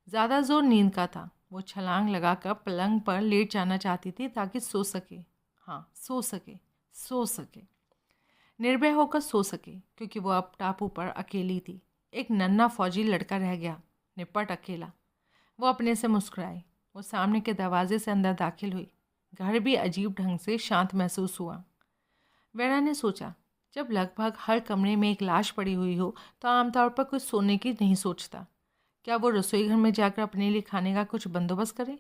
ज़्यादा जोर नींद का था। वो छलांग लगाकर पलंग पर लेट जाना चाहती थी ताकि सो सके। हाँ, सो सके, सो सके, निर्भय होकर सो सके, क्योंकि वो अब टापू पर अकेली थी। एक नन्हा फौजी लड़का रह गया, निपट अकेला। वो अपने से मुस्कुराई। वो सामने के दरवाजे से अंदर दाखिल हुई। घर भी अजीब ढंग से शांत महसूस हुआ। वेरा ने सोचा, जब लगभग हर कमरे में एक लाश पड़ी हुई हो तो आमतौर पर कुछ सोने की नहीं सोचता। क्या वो रसोई घर में जाकर अपने लिए खाने का कुछ बंदोबस्त करे?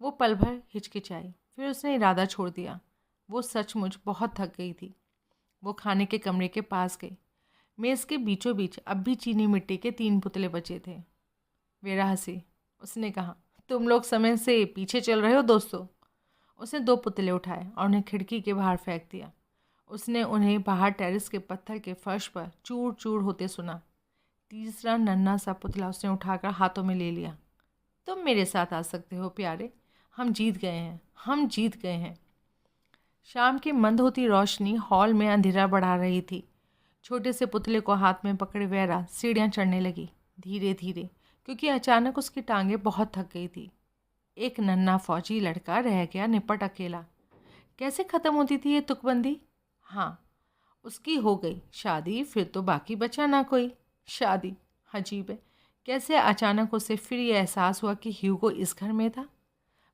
वो पल भर हिचकिचाई, फिर उसने इरादा छोड़ दिया। वो सचमुच बहुत थक गई थी। वो खाने के कमरे के पास गई। मेज़ के बीचों बीच अब भी चीनी मिट्टी के 3 पुतले बचे थे। वेरा हंसी। उसने कहा, तुम लोग समय से पीछे चल रहे हो दोस्तों। उसने 2 पुतले उठाए और उन्हें खिड़की के बाहर फेंक दिया। उसने उन्हें बाहर टेरेस के पत्थर के फर्श पर चूर चूर होते सुना। तीसरा नन्हा सा पुतला उसने उठाकर हाथों में ले लिया। तुम मेरे साथ आ सकते हो प्यारे, हम जीत गए हैं, हम जीत गए हैं। शाम की मंद होती रोशनी हॉल में अंधेरा बढ़ा रही थी। छोटे से पुतले को हाथ में पकड़े वेरा सीढ़ियाँ चढ़ने लगी, धीरे धीरे, क्योंकि अचानक उसकी टांगें बहुत थक गई थी। एक नन्हा फौजी लड़का रह गया, निपट अकेला। कैसे ख़त्म होती थी ये तुकबंदी? हाँ, उसकी हो गई शादी, फिर तो बाकी बचा ना कोई। शादी, अजीब है, कैसे अचानक उसे फिर ये एहसास हुआ कि ह्यूगो इस घर में था।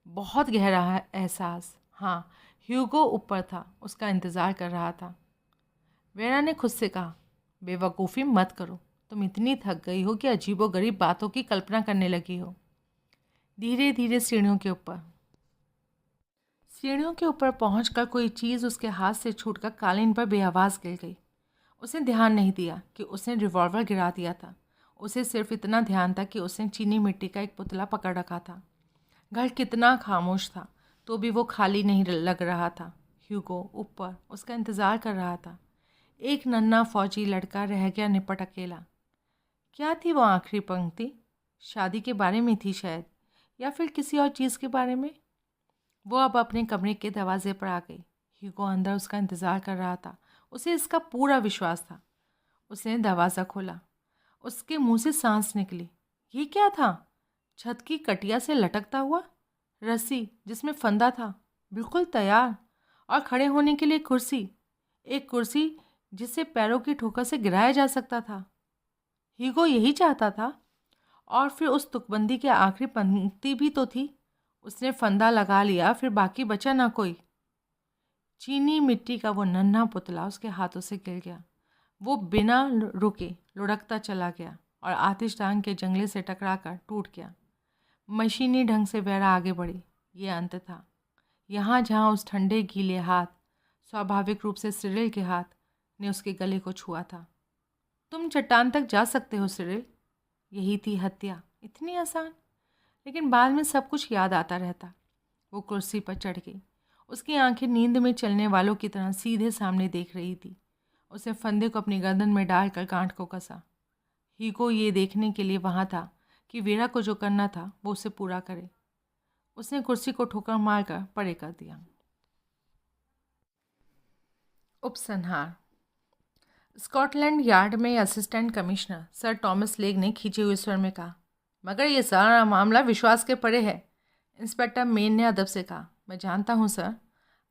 बहुत गहरा एहसास। हाँ, ह्यूगो ऊपर था, उसका इंतज़ार कर रहा था। वेरा ने खुद से कहा, बेवकूफ़ी मत करो, तुम इतनी थक गई हो कि अजीबोगरीब बातों की कल्पना करने लगी हो। धीरे धीरे सीढ़ियों के ऊपर पहुंचकर कोई चीज़ उसके हाथ से छूटकर कालीन पर बेआवाज़ गिर गई। उसने ध्यान नहीं दिया कि उसने रिवॉल्वर गिरा दिया था। उसे सिर्फ इतना ध्यान था कि उसने चीनी मिट्टी का एक पुतला पकड़ रखा था। घर कितना खामोश था, तो भी वो खाली नहीं लग रहा था। ह्यूगो ऊपर उसका इंतज़ार कर रहा था। एक नन्हा फौजी लड़का रह गया, निपट अकेला। क्या थी वो आखिरी पंक्ति? शादी के बारे में थी शायद, या फिर किसी और चीज़ के बारे में। वो अब अपने कमरे के दरवाजे पर आ गई। ह्यूगो अंदर उसका इंतज़ार कर रहा था। उसे इसका पूरा विश्वास था। उसने दरवाज़ा खोला। उसके मुंह से सांस निकली। ये क्या था? छत की कटिया से लटकता हुआ रस्सी जिसमें फंदा था, बिल्कुल तैयार, और खड़े होने के लिए कुर्सी, एक कुर्सी जिसे पैरों की ठोकर से गिराया जा सकता था। हीगो यही चाहता था। और फिर उस तुकबंदी की आखिरी पंक्ति भी तो थी। उसने फंदा लगा लिया, फिर बाकी बचा ना कोई। चीनी मिट्टी का वो नन्हा पुतला उसके हाथों से गिर गया। वो बिना रुके लुढ़कता चला गया और आतिशदान के जंगले से टकराकर टूट गया। मशीनी ढंग से वेरा आगे बढ़ी। ये अंत था। यहाँ जहाँ उस ठंडे गीले हाथ, स्वाभाविक रूप से सिरिल के हाथ ने उसके गले को छुआ था। तुम चट्टान तक जा सकते हो सिरिल। यही थी हत्या, इतनी आसान। लेकिन बाद में सब कुछ याद आता रहता। वो कुर्सी पर चढ़ गई। उसकी आंखें नींद में चलने वालों की तरह सीधे सामने देख रही थी। उसने फंदे को अपनी गर्दन में डालकर गांठ को कसा। हीगो ये देखने के लिए वहाँ था कि वीरा को जो करना था वो उसे पूरा करे। उसने कुर्सी को ठोकर मारकर परे कर दिया। उपसंहार। स्कॉटलैंड यार्ड में assistant commissioner sir Thomas leg ने खींचे हुए स्वर में कहा, मगर ये सारा मामला विश्वास के परे है। इंस्पेक्टर मेन ने अदब से कहा, मैं जानता हूँ सर।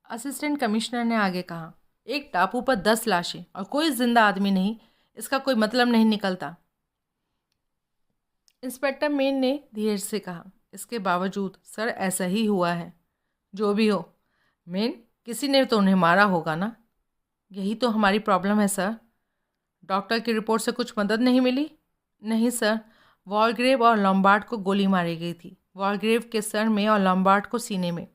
असिस्टेंट कमिश्नर ने आगे कहा, एक टापू पर 10 लाशें और कोई जिंदा आदमी नहीं, इसका कोई मतलब नहीं निकलता। इंस्पेक्टर मेन ने धीरे से कहा, इसके बावजूद सर ऐसा ही हुआ है। जो भी हो मेन, किसी ने तो उन्हें मारा होगा ना। यही तो हमारी प्रॉब्लम है सर। डॉक्टर की रिपोर्ट से कुछ मदद नहीं मिली? नहीं सर, वॉलग्रेव और लॉम्बार्ड को गोली मारी गई थी। वॉलग्रेव के सर में और लॉम्बार्ड को सीने में।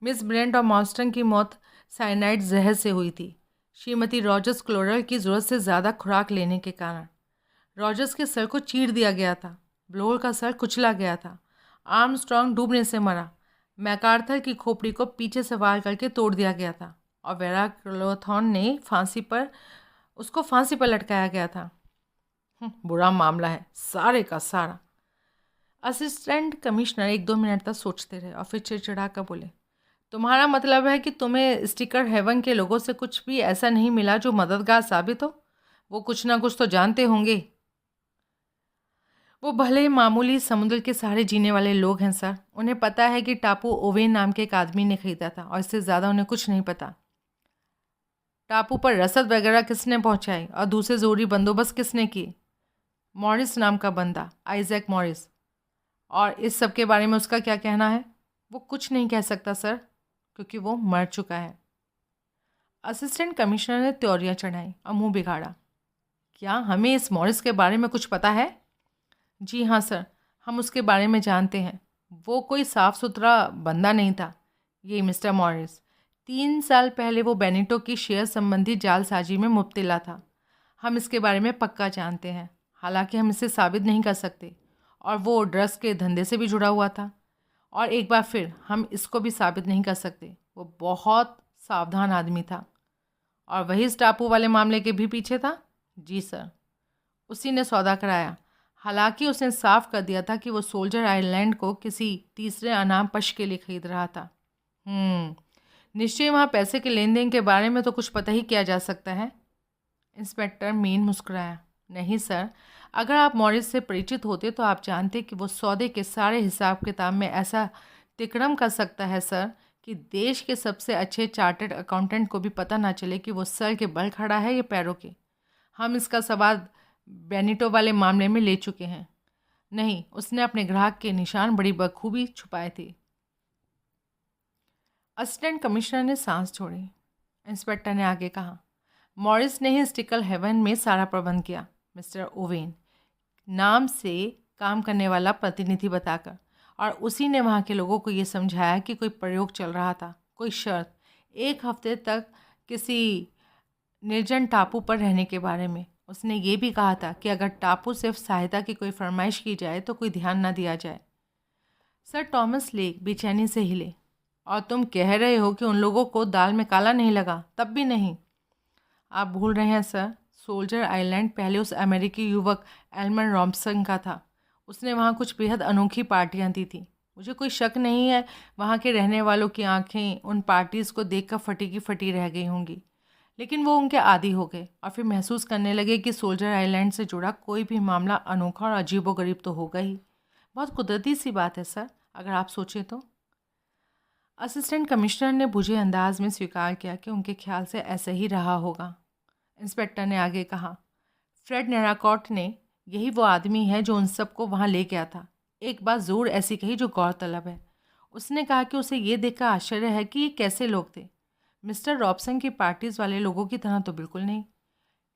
मिस ब्रेंट और मॉन्स्टन की मौत साइनाइड जहर से हुई थी, श्रीमती रॉजर्स क्लोरल की ज़रूरत से ज़्यादा खुराक लेने के कारण। रॉजर्स के सर को चीर दिया गया था। ब्लोर का सर कुचला गया था। आर्मस्ट्रॉन्ग डूबने से मरा। मैकार्थर की खोपड़ी को पीछे से वार करके तोड़ दिया गया था और वेरा क्लोथॉन ने उसको फांसी पर लटकाया गया था। बुरा मामला है सारे का सारा। असिस्टेंट कमिश्नर 1-2 मिनट तक सोचते रहे और फिर चिड़चिड़ा कर बोले, तुम्हारा मतलब है कि तुम्हें स्टिकर हेवन के लोगों से कुछ भी ऐसा नहीं मिला जो मददगार साबित हो? वो कुछ ना कुछ तो जानते होंगे। वो भले मामूली समुद्र के सहारे जीने वाले लोग हैं सर। उन्हें पता है कि टापू ओवेन नाम के एक आदमी ने खरीदा था और इससे ज़्यादा उन्हें कुछ नहीं पता। टापू पर रसद वगैरह किसने पहुंचाई और दूसरे ज़रूरी बंदोबस्त किसने किए? मॉरिस नाम का बंदा, आइजैक मॉरिस। और इस सब के बारे में उसका क्या कहना है? वो कुछ नहीं कह सकता सर, क्योंकि वो मर चुका है। असिस्टेंट कमिश्नर ने त्योरियां चढ़ाई और मुंह बिगाड़ा। क्या हमें इस मॉरिस के बारे में कुछ पता है? जी हाँ सर, हम उसके बारे में जानते हैं। वो कोई साफ़ सुथरा बंदा नहीं था। ये मिस्टर मॉरिस 3 साल पहले वो बेनिटो की शेयर संबंधी जालसाजी में मुब्तला था। हम इसके बारे में पक्का जानते हैं, हालांकि हम इसे साबित नहीं कर सकते। और वो ड्रग्स के धंधे से भी जुड़ा हुआ था। और एक बार फिर हम इसको भी साबित नहीं कर सकते। वो बहुत सावधान आदमी था। और वही इस टापू वाले मामले के भी पीछे था? जी सर, उसी ने सौदा कराया। हालांकि उसने साफ कर दिया था कि वो सोल्जर आइलैंड को किसी तीसरे अनाम पक्ष के लिए खरीद रहा था। निश्चय वहाँ पैसे के लेन देन के बारे में तो कुछ पता ही किया जा सकता है। इंस्पेक्टर मेन मुस्कुराया। नहीं सर, अगर आप मॉरिस से परिचित होते तो आप जानते कि वो सौदे के सारे हिसाब किताब में ऐसा तिकड़म कर सकता है सर कि देश के सबसे अच्छे चार्टर्ड अकाउंटेंट को भी पता ना चले कि वो सर के बल खड़ा है या पैरों के। हम इसका सवाल बेनिटो वाले मामले में ले चुके हैं। नहीं, उसने अपने ग्राहक के निशान बड़ी बखूबी छुपाए थे। असिस्टेंट कमिश्नर ने सांस छोड़ी। इंस्पेक्टर ने आगे कहा, मॉरिस ने ही स्टिकल हेवन में सारा प्रबंध किया, मिस्टर ओवेन नाम से काम करने वाला प्रतिनिधि बताकर। और उसी ने वहाँ के लोगों को ये समझाया कि कोई प्रयोग चल रहा था, कोई शर्त, 1 हफ्ते तक किसी निर्जन टापू पर रहने के बारे में। उसने ये भी कहा था कि अगर टापू सिर्फ सहायता की कोई फरमाइश की जाए तो कोई ध्यान ना दिया जाए। सर टॉमस लेक बेचैनी से हिले। और तुम कह रहे हो कि उन लोगों को दाल में काला नहीं लगा? तब भी नहीं। आप भूल रहे हैं सर, सोल्जर आइलैंड पहले उस अमेरिकी युवक एल्मर रॉम्पसन का था। उसने वहाँ कुछ बेहद अनोखी पार्टियाँ दी थी। मुझे कोई शक नहीं है वहाँ के रहने वालों की आंखें उन पार्टीज़ को देखकर फटी की फटी रह गई होंगी। लेकिन वो उनके आदी हो गए और फिर महसूस करने लगे कि सोल्जर आइलैंड से जुड़ा कोई भी मामला अनोखा और अजीबोगरीब तो होगा ही। बहुत कुदरती सी बात है सर, अगर आप सोचें तो। असिस्टेंट कमिश्नर ने बुझे अंदाज में स्वीकार किया कि उनके ख्याल से ऐसा ही रहा होगा। इंस्पेक्टर ने आगे कहा, फ्रेड नेराकॉट ने यही वो आदमी है जो उन सबको वहाँ ले गया था। एक बात ज़रूर ऐसी कही जो गौरतलब है। उसने कहा कि उसे ये देखकर आश्चर्य है कि ये कैसे लोग थे। मिस्टर रॉबसन की पार्टीज़ वाले लोगों की तरह तो बिल्कुल नहीं।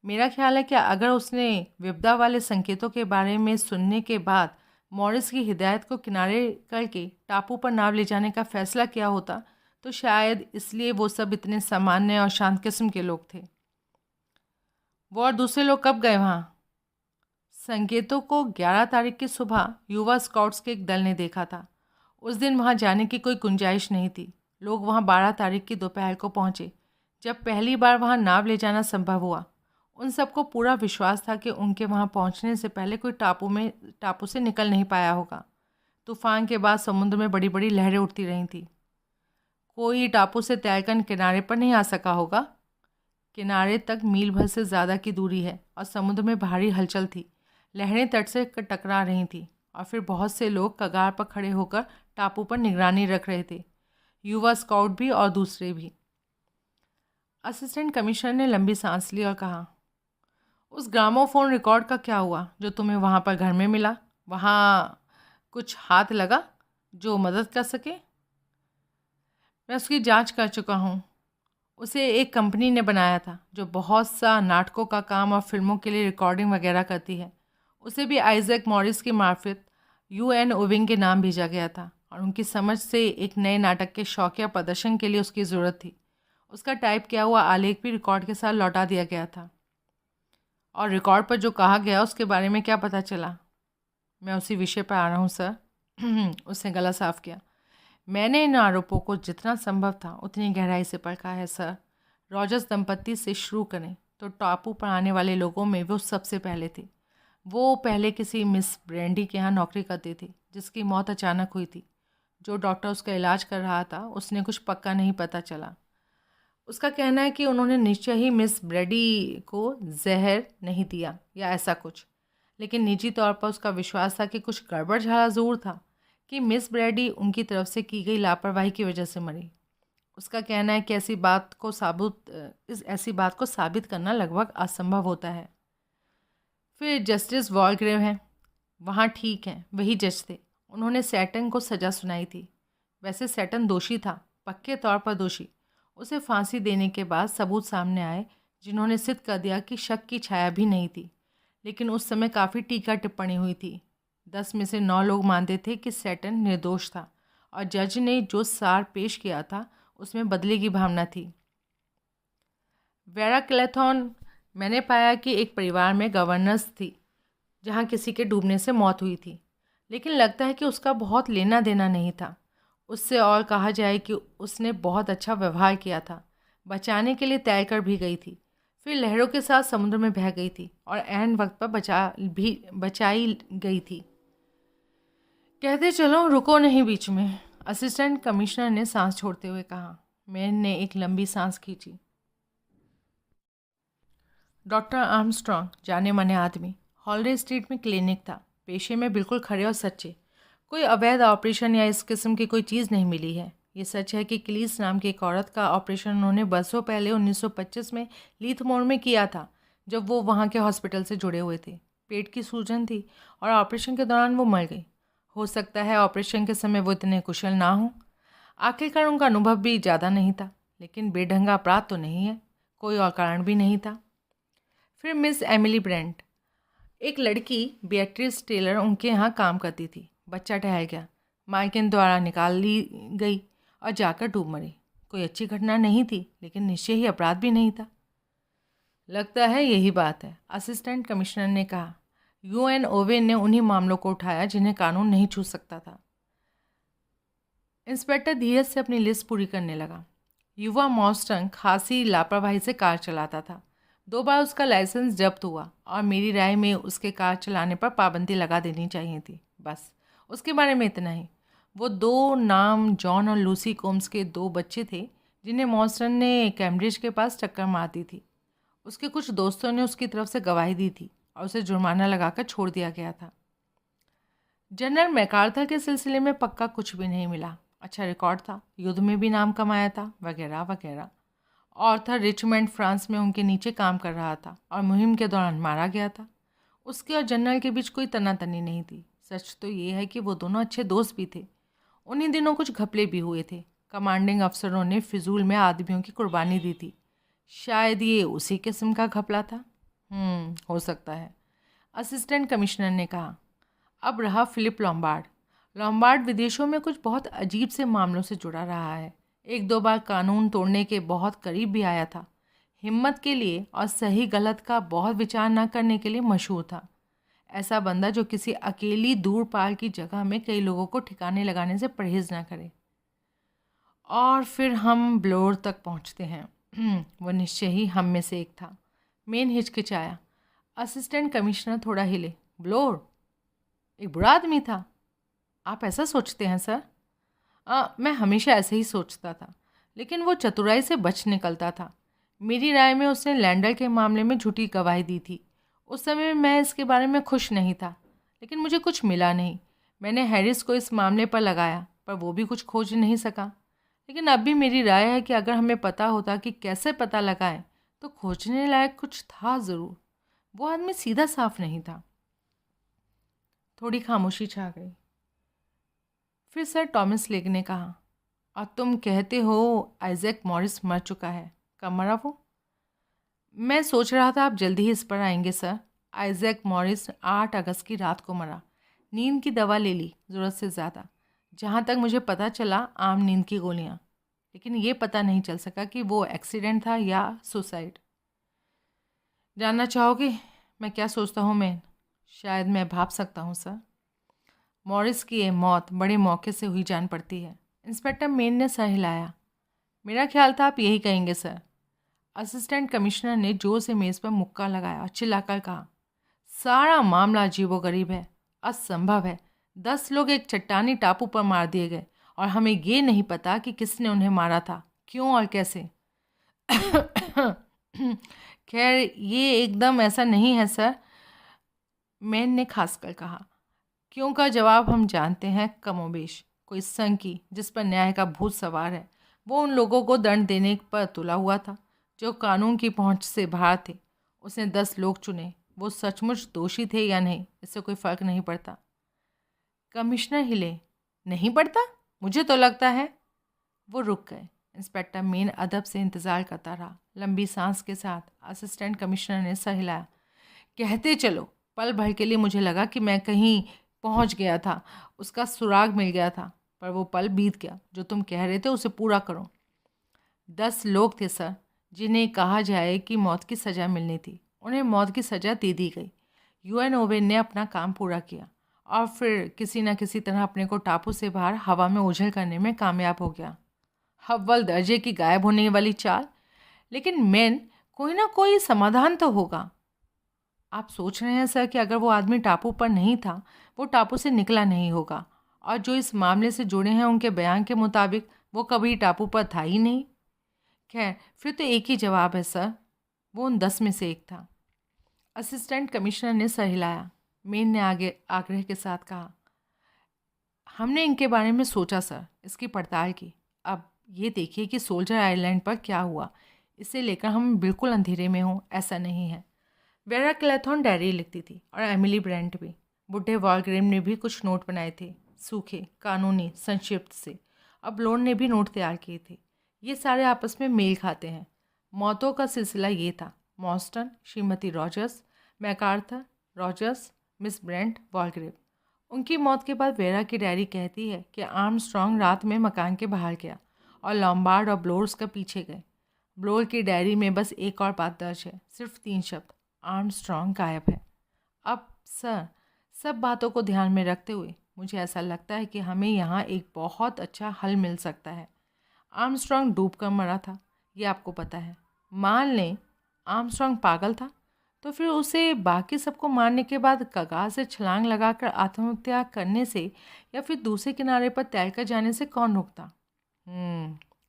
मेरा ख्याल है कि अगर उसने विपदा वाले संकेतों के बारे में सुनने के बाद मॉरिस की हिदायत को किनारे करके टापू पर नाव ले जाने का फैसला किया होता तो शायद इसलिए वो सब इतने सामान्य और शांत किस्म के लोग थे। वो और दूसरे लोग कब गए वहाँ? संकेतों को 11 तारीख की सुबह युवा स्काउट्स के एक दल ने देखा था। उस दिन वहाँ जाने की कोई गुंजाइश नहीं थी। लोग वहाँ 12 तारीख की दोपहर को पहुँचे, जब पहली बार वहाँ नाव ले जाना संभव हुआ। उन सबको पूरा विश्वास था कि उनके वहाँ पहुँचने से पहले कोई टापू से निकल नहीं पाया होगा। तूफान के बाद समुद्र में बड़ी बड़ी लहरें उठती रही थी। कोई टापू से तैरकर किनारे पर नहीं आ सका होगा। किनारे तक मील भर से ज़्यादा की दूरी है और समुद्र में भारी हलचल थी। लहरें तट से टकरा रही थीं और फिर बहुत से लोग कगार पर खड़े होकर टापू पर निगरानी रख रहे थे, युवा स्काउट भी और दूसरे भी। असिस्टेंट कमिश्नर ने लंबी सांस ली और कहा, उस ग्रामोफोन रिकॉर्ड का क्या हुआ जो तुम्हें वहाँ पर घर में मिला? वहाँ कुछ हाथ लगा जो मदद कर सके? मैं उसकी जांच कर चुका हूँ। उसे एक कंपनी ने बनाया था जो बहुत सा नाटकों का काम और फिल्मों के लिए रिकॉर्डिंग वगैरह करती है। उसे भी आइजैक मॉरिस की मार्फत UN ओविंग के नाम भेजा गया था और उनकी समझ से एक नए नाटक के शौकिया प्रदर्शन के लिए उसकी ज़रूरत थी। उसका टाइप किया हुआ आलेख भी रिकॉर्ड के साथ लौटा दिया गया था। और रिकॉर्ड पर जो कहा गया उसके बारे में क्या पता चला? मैं उसी विषय पर आ रहा हूँ सर। उसने गला साफ किया। मैंने इन आरोपों को जितना संभव था उतनी गहराई से परखा है सर। रॉजर्स दंपत्ति से शुरू करें तो टापू पर आने वाले लोगों में वो सबसे पहले थे। वो पहले किसी मिस ब्रेंडी के यहाँ नौकरी करती थी जिसकी मौत अचानक हुई थी। जो डॉक्टर उसका इलाज कर रहा था उसने कुछ पक्का नहीं पता चला। उसका कहना है कि उन्होंने निश्चय ही मिस ब्रेडी को जहर नहीं दिया या ऐसा कुछ, लेकिन निजी तौर पर उसका विश्वास था कि कुछ गड़बड़ झाला ज़रूर था कि मिस ब्रेडी उनकी तरफ से की गई लापरवाही की वजह से मरी। उसका कहना है कि ऐसी बात को साबित करना लगभग असंभव होता है। फिर जस्टिस वॉलग्रेव हैं, वहाँ ठीक हैं, वही जज थे। उन्होंने सैटन को सज़ा सुनाई थी। वैसे सैटन दोषी था, पक्के तौर पर दोषी। उसे फांसी देने के बाद सबूत सामने आए जिन्होंने सिद्ध कर दिया कि शक की छाया भी नहीं थी, लेकिन उस समय काफ़ी टीका टिप्पणी हुई थी। 10 में से 9 लोग मानते थे कि सैटन निर्दोष था और जज ने जो सार पेश किया था उसमें बदले की भावना थी। वेरा क्लेथॉन, मैंने पाया कि एक परिवार में गवर्नेंस थी जहाँ किसी के डूबने से मौत हुई थी, लेकिन लगता है कि उसका बहुत लेना देना नहीं था उससे, और कहा जाए कि उसने बहुत अच्छा व्यवहार किया था। बचाने के लिए तैरकर भी गई थी, फिर लहरों के साथ समुद्र में बह गई थी और ऐन वक्त पर बचाई गई थी। कहते चलो, रुको नहीं बीच में, असिस्टेंट कमिश्नर ने सांस छोड़ते हुए कहा। मैन ने एक लंबी सांस खींची। डॉक्टर आर्मस्ट्रॉन्ग, जाने माने आदमी, हॉलिडे स्ट्रीट में क्लिनिक था, पेशे में बिल्कुल खरे और सच्चे। कोई अवैध ऑपरेशन या इस किस्म की कोई चीज़ नहीं मिली है। ये सच है कि क्लीस नाम की एक औरत का ऑपरेशन उन्होंने बरसों पहले 1925 में लीथमोर में किया था, जब वो वहाँ के हॉस्पिटल से जुड़े हुए थे। पेट की सूजन थी और ऑपरेशन के दौरान वो मर गई। हो सकता है ऑपरेशन के समय वो इतने कुशल ना हों। आखिरकार उनका अनुभव भी ज़्यादा नहीं था, लेकिन बेढंगा अपराध तो नहीं है, कोई और कारण भी नहीं था। फिर मिस एमिली ब्रेंट, एक लड़की बेatrice टेलर उनके यहाँ काम करती थी। बच्चा ठहर गया, मार्किन द्वारा निकाल ली गई और जाकर डूब मरी। कोई अच्छी घटना नहीं थी, लेकिन निश्चय ही अपराध भी नहीं था। लगता है यही बात है, असिस्टेंट कमिश्नर ने कहा। UN ओवेन ने उन्हीं मामलों को उठाया जिन्हें कानून नहीं छू सकता था। इंस्पेक्टर धीरज से अपनी लिस्ट पूरी करने लगा। युवा मॉस्टंग खासी लापरवाही से कार चलाता था। 2 बार उसका लाइसेंस जब्त हुआ और मेरी राय में उसके कार चलाने पर पाबंदी लगा देनी चाहिए थी। बस उसके बारे में इतना ही। वो 2 नाम जॉन और लूसी कोम्स के 2 बच्चे थे जिन्हें मॉर्सन ने कैम्ब्रिज के पास टक्कर मार दी थी। उसके कुछ दोस्तों ने उसकी तरफ से गवाही दी थी और उसे जुर्माना लगाकर छोड़ दिया गया था। जनरल मैकार्थर के सिलसिले में पक्का कुछ भी नहीं मिला। अच्छा रिकॉर्ड था, युद्ध में भी नाम कमाया था, वगैरह वगैरह। ऑर्थर रिचमंड फ्रांस में उनके नीचे काम कर रहा था और मुहिम के दौरान मारा गया था। उसके और जनरल के बीच कोई तनातनी नहीं थी। सच तो ये है कि वो दोनों अच्छे दोस्त भी थे। उन्हीं दिनों कुछ घपले भी हुए थे। कमांडिंग अफसरों ने फिजूल में आदमियों की कुर्बानी दी थी। शायद ये उसी किस्म का घपला था। हो सकता है, असिस्टेंट कमिश्नर ने कहा। अब रहा फिलिप लॉम्बार्ड। लॉम्बार्ड विदेशों में कुछ बहुत अजीब से मामलों से जुड़ा रहा है। एक दो बार कानून तोड़ने के बहुत करीब भी आया था। हिम्मत के लिए और सही गलत का बहुत विचार न करने के लिए मशहूर था। ऐसा बंदा जो किसी अकेली दूर पार की जगह में कई लोगों को ठिकाने लगाने से परहेज ना करे। और फिर हम ब्लोर तक पहुंचते हैं। वो निश्चय ही हम में से एक था। मेन हिचकिचाया। असिस्टेंट कमिश्नर थोड़ा हिले। ब्लोर एक बुरा आदमी था? आप ऐसा सोचते हैं सर? मैं हमेशा ऐसे ही सोचता था, लेकिन वो चतुराई से बच निकलता था। मेरी राय में उसने लैंडर के मामले में झूठी गवाही दी थी। उस समय मैं इसके बारे में खुश नहीं था, लेकिन मुझे कुछ मिला नहीं। मैंने हैरिस को इस मामले पर लगाया, पर वो भी कुछ खोज नहीं सका। लेकिन अब भी मेरी राय है कि अगर हमें पता होता कि कैसे पता लगाएं, तो खोजने लायक कुछ था ज़रूर। वो आदमी सीधा साफ नहीं था। थोड़ी खामोशी छा गई। फिर सर टॉमस लेक ने कहा, और तुम कहते हो आइजैक मॉरिस मर चुका है? कब मरा वो? मैं सोच रहा था आप जल्दी ही इस पर आएंगे सर। आइजैक मॉरिस 8 अगस्त की रात को मरा। नींद की दवा ले ली, ज़रूरत से ज़्यादा। जहाँ तक मुझे पता चला, आम नींद की गोलियाँ। लेकिन ये पता नहीं चल सका कि वो एक्सीडेंट था या सुसाइड। जानना चाहोगे मैं क्या सोचता हूँ? मैं शायद मैं भाप सकता हूँ सर। मॉरिस की ये मौत बड़े मौके से हुई जान पड़ती है। इंस्पेक्टर मेन ने सर हिलाया। मेरा ख्याल था आप यही कहेंगे सर। असिस्टेंट कमिश्नर ने जोर से मेज़ पर मुक्का लगाया और चिल्लाकर कहा, सारा मामला अजीबोगरीब है, असंभव है। 10 लोग एक चट्टानी टापू पर मार दिए गए और हमें ये नहीं पता कि किसने उन्हें मारा था, क्यों और कैसे। खैर ये एकदम ऐसा नहीं है सर, मैन ने खासकर कहा। क्यों का जवाब हम जानते हैं कमोबेश। कोई संकी जिस पर न्याय का भूत सवार है, वो उन लोगों को दंड देने पर तुला हुआ था जो कानून की पहुंच से बाहर थे। उसने 10 लोग चुने। वो सचमुच दोषी थे या नहीं, इससे कोई फ़र्क नहीं पड़ता। कमिश्नर हिले। नहीं पड़ता? मुझे तो लगता है। वो रुक गए। इंस्पेक्टर मेन अदब से इंतज़ार करता रहा। लंबी सांस के साथ असिस्टेंट कमिश्नर ने सर हिलाया। कहते चलो। पल भर के लिए मुझे लगा कि मैं कहीं पहुंच गया था, उसका सुराग मिल गया था, पर वो पल बीत गया। जो तुम कह रहे थे उसे पूरा करो। 10 लोग थे सर, जिन्हें कहा जाए कि मौत की सज़ा मिलनी थी। उन्हें मौत की सज़ा दे दी गई। यूएन ओवेन ने अपना काम पूरा किया और फिर किसी न किसी तरह अपने को टापू से बाहर हवा में उछल करने में कामयाब हो गया। अव्वल दर्जे की गायब होने वाली चाल। लेकिन मैन, कोई ना कोई समाधान तो होगा। आप सोच रहे हैं सर कि अगर वो आदमी टापू पर नहीं था, वो टापू से निकला नहीं होगा, और जो इस मामले से जुड़े हैं उनके बयान के मुताबिक वो कभी टापू पर था ही नहीं। खैर, फिर तो एक ही जवाब है सर, वो उन 10 में से एक था। असिस्टेंट कमिश्नर ने सर हिलाया। मेन ने आगे आग्रह के साथ कहा, हमने इनके बारे में सोचा सर, इसकी पड़ताल की। अब ये देखिए कि सोल्जर आइलैंड पर क्या हुआ, इसे लेकर हम बिल्कुल अंधेरे में हों, ऐसा नहीं है। वेरा क्लेथॉन डायरी लिखती थी और एमिली ब्रेंट भी। बुढ़े वॉलग्रेम ने भी कुछ नोट बनाए थे, सूखे, कानूनी, संक्षिप्त से। अब लोन ने भी नोट तैयार किए थे। ये सारे आपस में मेल खाते हैं। मौतों का सिलसिला ये था: मॉर्स्टन, श्रीमती Rogers, MacArthur, Rogers, miss Brent, Wargrave. उनकी मौत के बाद वेरा की डायरी कहती है कि आर्मस्ट्रॉन्ग रात में मकान के बाहर गया और लॉम्बार्ड और ब्लोर्स का पीछे गए। ब्लोर की डायरी में बस एक और बात दर्ज है, सिर्फ 3 शब्द: आर्मस्ट्रॉन्ग गायब है। अब सर, सब बातों को ध्यान में रखते हुए मुझे ऐसा लगता है कि हमें यहाँ एक बहुत अच्छा हल मिल सकता है। आर्मस्ट्रॉन्ग डूब कर मरा था, ये आपको पता है। मान लें आर्मस्ट्रॉन्ग पागल था, तो फिर उसे बाकी सबको मारने के बाद कगार से छलांग लगाकर आत्महत्या करने से या फिर दूसरे किनारे पर तैरकर जाने से कौन रोकता?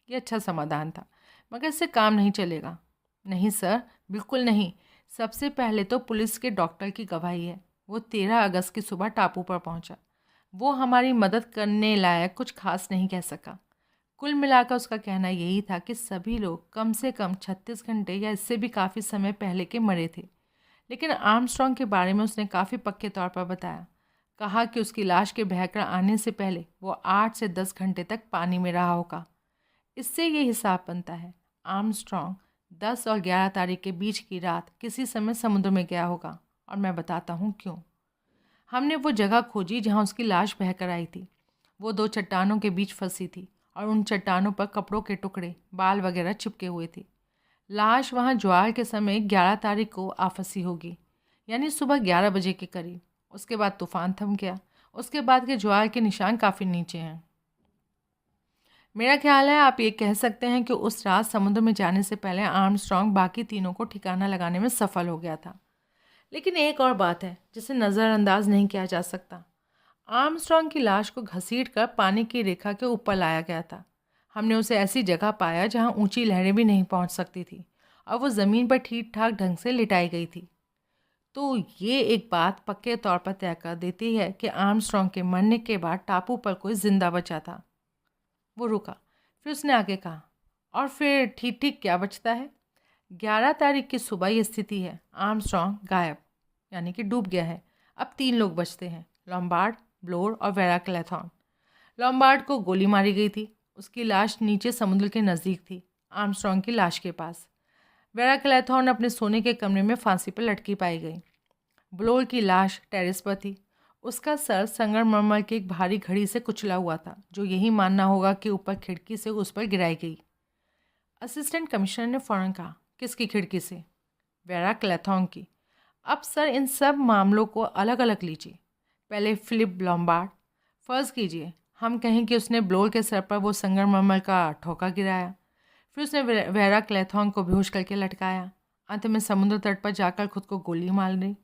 ये अच्छा समाधान था, मगर इससे काम नहीं चलेगा। नहीं सर, बिल्कुल नहीं। सबसे पहले तो पुलिस के डॉक्टर की गवाही है। वो 13 अगस्त की सुबह टापू पर पहुंचा। वो हमारी मदद करने लायक कुछ खास नहीं कह सका। कुल मिलाकर उसका कहना यही था कि सभी लोग कम से कम 36 घंटे या इससे भी काफ़ी समय पहले के मरे थे। लेकिन आर्मस्ट्रॉन्ग के बारे में उसने काफ़ी पक्के तौर पर बताया। कहा कि उसकी लाश के बहकर आने से पहले वो 8 से 10 घंटे तक पानी में रहा होगा। इससे ये हिसाब बनता है आर्मस्ट्रॉन्ग 10 और 11 तारीख के बीच की रात किसी समय समुद्र में गया होगा, और मैं बताता हूँ क्यों। हमने वो जगह खोजी जहाँ उसकी लाश बहकर आई थी। वो 2 चट्टानों के बीच फंसी थी और उन चट्टानों पर कपड़ों के टुकड़े, बाल वगैरह चिपके हुए थे। लाश वहाँ ज्वार के समय 11 तारीख को आ फंसी होगी, यानी सुबह 11 बजे के करीब। उसके बाद तूफान थम गया। उसके बाद के ज्वार के निशान काफ़ी नीचे हैं। मेरा ख्याल है आप ये कह सकते हैं कि उस रात समुद्र में जाने से पहले आर्मस्ट्रॉन्ग बाकी तीनों को ठिकाना लगाने में सफल हो गया था। लेकिन एक और बात है जिसे नज़रअंदाज नहीं किया जा सकता। आर्मस्ट्रॉन्ग की लाश को घसीटकर पानी की रेखा के ऊपर लाया गया था। हमने उसे ऐसी जगह पाया जहां ऊंची लहरें भी नहीं पहुंच सकती थी, और वो ज़मीन पर ठीक ठाक ढंग से लिटाई गई थी। तो ये एक बात पक्के तौर पर तय कर देती है कि आर्मस्ट्रॉन्ग के मरने के बाद टापू पर कोई जिंदा बचा था। वो रुका, फिर उसने आगे कहा, और फिर ठीक ठीक क्या बचता है? 11 तारीख की सुबह ये स्थिति है। आर्मस्ट्रॉन्ग गायब, यानी कि डूब गया है। अब 3 लोग बचते हैं, लॉम्बार्ड, ब्लोर और वेरा क्लैथॉन। लॉम्बार्ड को गोली मारी गई थी। उसकी लाश नीचे समुद्र के नज़दीक थी, आर्मस्ट्रॉन्ग की लाश के पास। वेरा क्लैथॉन अपने सोने के कमरे में फांसी पर लटकी पाई गई। ब्लोर की लाश टेरेस पर थी। उसका सर संगमरमर की एक भारी घड़ी से कुचला हुआ था, जो यही मानना होगा कि ऊपर खिड़की से उस पर गिराई गई। असिस्टेंट कमिश्नर ने फ़ौरन कहा, किसकी खिड़की से? वेरा क्लैथॉन की। अब सर इन सब मामलों को अलग अलग लीजिए। पहले फिलिप लॉम्बार्ड। फ़र्ज़ कीजिए हम कहें कि उसने ब्लोर के सर पर वो संगमरमर का ठोका गिराया। फिर उसने वेरा क्लैथॉन को बेहोश करके लटकाया। अंत में समुद्र तट पर जाकर खुद को गोली मार दी।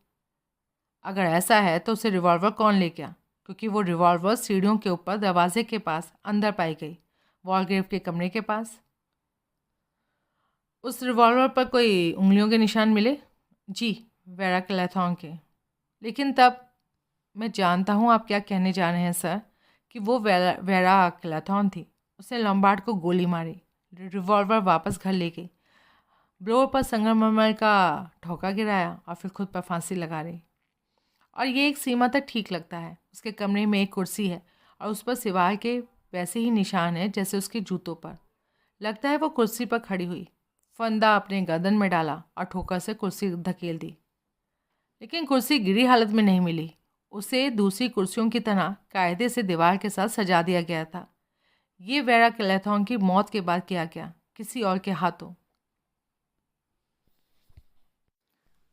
अगर ऐसा है तो उसे रिवॉल्वर कौन ले गया? क्योंकि वो रिवॉल्वर सीढ़ियों के ऊपर दरवाजे के पास अंदर पाई गई, वॉलग्रेव के कमरे के पास। उस रिवॉल्वर पर कोई उंगलियों के निशान मिले? जी, वेरा क्लैथॉन के। लेकिन तब मैं जानता हूँ आप क्या कहने जा रहे हैं सर, कि वो वेरा क्लैथॉन थी। उसने लॉम्बार्ड को गोली मारी, रिवॉल्वर वापस घर ले गई, ब्लोर पर संगमरमर का ठोका गिराया और फिर खुद पर फांसी लगा रही। और ये एक सीमा तक ठीक लगता है। उसके कमरे में एक कुर्सी है और उस पर सिवार के वैसे ही निशान है जैसे उसके जूतों पर। लगता है वो कुर्सी पर खड़ी हुई, फंदा अपने गर्दन में डाला और ठोकर से कुर्सी धकेल दी। लेकिन कुर्सी गिरी हालत में नहीं मिली। उसे दूसरी कुर्सियों की तरह कायदे से दीवार के साथ सजा दिया गया था। ये वेरा क्लैथॉन की मौत के बाद किया गया, किसी और के हाथों।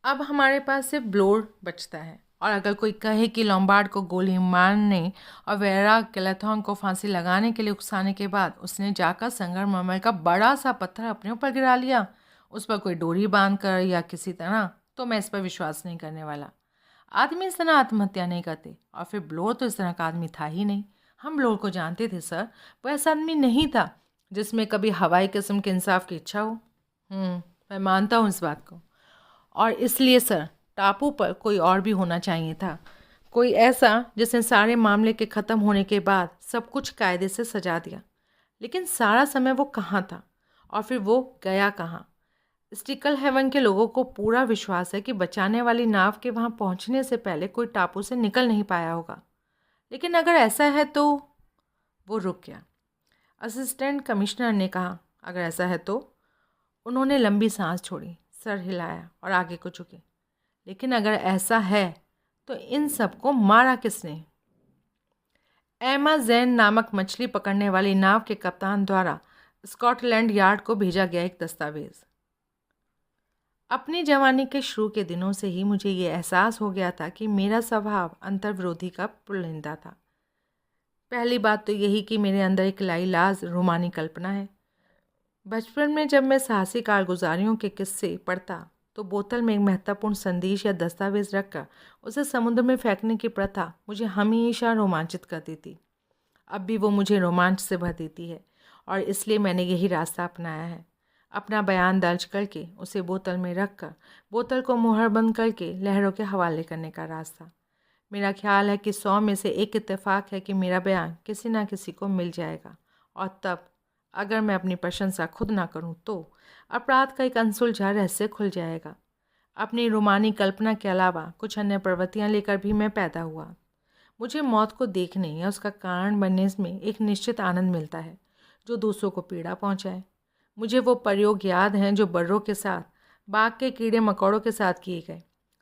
अब हमारे पास सिर्फ ब्लोर बचता है, और अगर कोई कहे कि लॉम्बार्ड को गोली मारने और वेरा क्लैथॉन को फांसी लगाने के लिए उकसाने के बाद उसने जाकर संगमरमर का बड़ा सा पत्थर अपने ऊपर गिरा लिया, उस पर कोई डोरी बांधकर या किसी तरह, तो मैं इस पर विश्वास नहीं करने वाला। आदमी इस तरह आत्महत्या नहीं करते, और फिर ब्लोर तो इस तरह का आदमी था ही नहीं। हम ब्लोर को जानते थे सर। वो ऐसा आदमी नहीं था जिसमें कभी हवाई किस्म के इंसाफ की इच्छा हो। मैं मानता हूँ इस बात को। और इसलिए सर, टापू पर कोई और भी होना चाहिए था, कोई ऐसा जिसने सारे मामले के ख़त्म होने के बाद सब कुछ कायदे से सजा दिया। लेकिन सारा समय वो कहाँ था, और फिर वो गया कहाँ? स्टिकल हेवन के लोगों को पूरा विश्वास है कि बचाने वाली नाव के वहाँ पहुँचने से पहले कोई टापू से निकल नहीं पाया होगा। लेकिन अगर ऐसा है तो... वो रुक गया। असिस्टेंट कमिश्नर ने कहा, अगर ऐसा है तो... उन्होंने लंबी सांस छोड़ी, सर हिलाया और आगे को झुके। लेकिन अगर ऐसा है तो इन सबको मारा किसने? एमा जैन नामक मछली पकड़ने वाली नाव के कप्तान द्वारा स्कॉटलैंड यार्ड को भेजा गया एक दस्तावेज। अपनी जवानी के शुरू के दिनों से ही मुझे ये एहसास हो गया था कि मेरा स्वभाव अंतर्विरोधी का पुलिंदा था। पहली बात तो यही कि मेरे अंदर एक लाइलाज रोमानी कल्पना है। बचपन में जब मैं साहसी कारगुजारियों के किस्से पढ़ता तो बोतल में एक महत्वपूर्ण संदेश या दस्तावेज रखकर उसे समुद्र में फेंकने की प्रथा मुझे हमेशा रोमांचित करती थी। अब भी वो मुझे रोमांच से भर देती है, और इसलिए मैंने यही रास्ता अपनाया है। अपना बयान दर्ज करके उसे बोतल में रख कर बोतल को मुहरबंद करके लहरों के हवाले करने का रास्ता। मेरा ख्याल है कि 100 में से एक इत्तेफाक है कि मेरा बयान किसी ना किसी को मिल जाएगा, और तब अगर मैं अपनी प्रशंसा खुद ना करूं तो अपराध का एक अनसुलझा रहस्य खुल जाएगा। अपनी रोमानी कल्पना के अलावा कुछ अन्य प्रवृत्तियां लेकर भी मैं पैदा हुआ। मुझे मौत को देखने या उसका कारण बनने में एक निश्चित आनंद मिलता है जो दूसरों को पीड़ा पहुंचाए। मुझे वो प्रयोग याद हैं जो बर्रों के साथ, बाग के कीड़े मकोड़ों के साथ किए गए।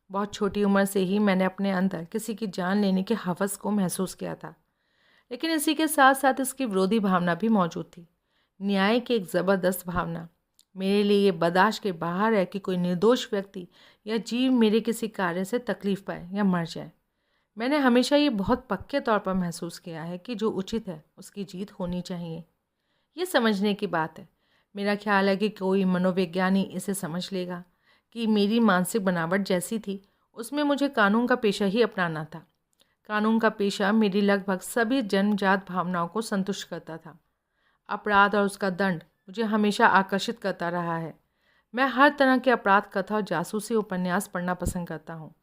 बहुत छोटी उम्र से ही मैंने अपने अंदर किसी की जान लेने के हवस को महसूस किया था, लेकिन इसी के साथ साथ इसकी विरोधी भावना भी मौजूद थी, न्याय की एक ज़बरदस्त भावना। मेरे लिए ये बर्दाश्त के बाहर है कि कोई निर्दोष व्यक्ति या जीव मेरे किसी कार्य से तकलीफ पाए या मर जाए। मैंने हमेशा ये बहुत पक्के तौर पर महसूस किया है कि जो उचित है उसकी जीत होनी चाहिए। ये समझने की बात है। मेरा ख्याल है कि कोई मनोविज्ञानी इसे समझ लेगा कि मेरी मानसिक बनावट जैसी थी उसमें मुझे कानून का पेशा ही अपनाना था। कानून का पेशा मेरी लगभग सभी जन्मजात भावनाओं को संतुष्ट करता था। अपराध और उसका दंड मुझे हमेशा आकर्षित करता रहा है। मैं हर तरह के अपराध कथा और जासूसी उपन्यास पढ़ना पसंद करता हूँ।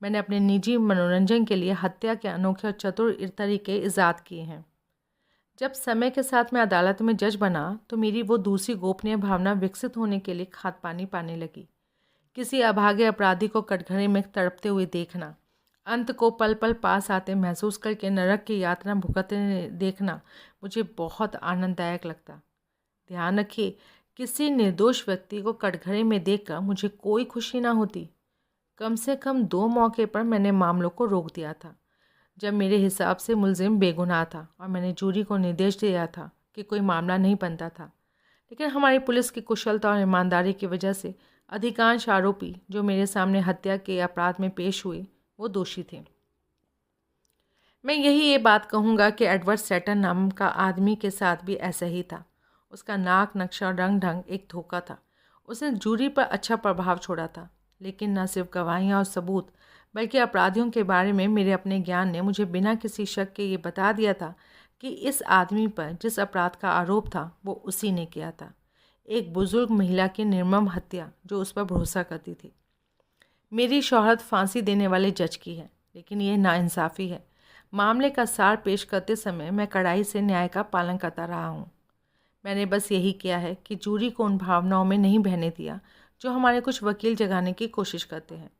मैंने अपने निजी मनोरंजन के लिए हत्या के अनोखे और चतुर तरीके ईजाद किए हैं। जब समय के साथ मैं अदालत में जज बना तो मेरी वो दूसरी गोपनीय भावना विकसित होने के लिए खाद पानी पाने लगी। किसी अभागे अपराधी को कटघरे में तड़पते हुए देखना, अंत को पल पल पास आते महसूस करके नरक की यातना भुगतने देखना मुझे बहुत आनंददायक लगता। ध्यान रखिए, किसी निर्दोष व्यक्ति को कटघरे में देखकर मुझे कोई खुशी ना होती। कम से कम 2 मौके पर मैंने मामलों को रोक दिया था जब मेरे हिसाब से मुलजिम बेगुनाह था और मैंने जूरी को निर्देश दिया था कि कोई मामला नहीं बनता था। लेकिन हमारी पुलिस की कुशलता और ईमानदारी की वजह से अधिकांश आरोपी जो मेरे सामने हत्या के अपराध में पेश हुए वो दोषी थे। मैं ये बात कहूँगा कि एडवर्ड सैटन नाम का आदमी के साथ भी ऐसा ही था। उसका नाक, नक्शा और रंग ढंग एक धोखा था। उसने जूरी पर अच्छा प्रभाव छोड़ा था, लेकिन न सिर्फ गवाहियाँ और सबूत बल्कि अपराधियों के बारे में मेरे अपने ज्ञान ने मुझे बिना किसी शक के ये बता दिया था कि इस आदमी पर जिस अपराध का आरोप था वो उसी ने किया था। एक बुजुर्ग महिला की निर्मम हत्या जो उस पर भरोसा करती थी। मेरी शोहरत फांसी देने वाले जज की है, लेकिन यह नाइंसाफ़ी है। मामले का सार पेश करते समय मैं कड़ाई से न्याय का पालन करता रहा हूँ। मैंने बस यही किया है कि जूरी को उन भावनाओं में नहीं बहने दिया जो हमारे कुछ वकील जगाने की कोशिश करते हैं।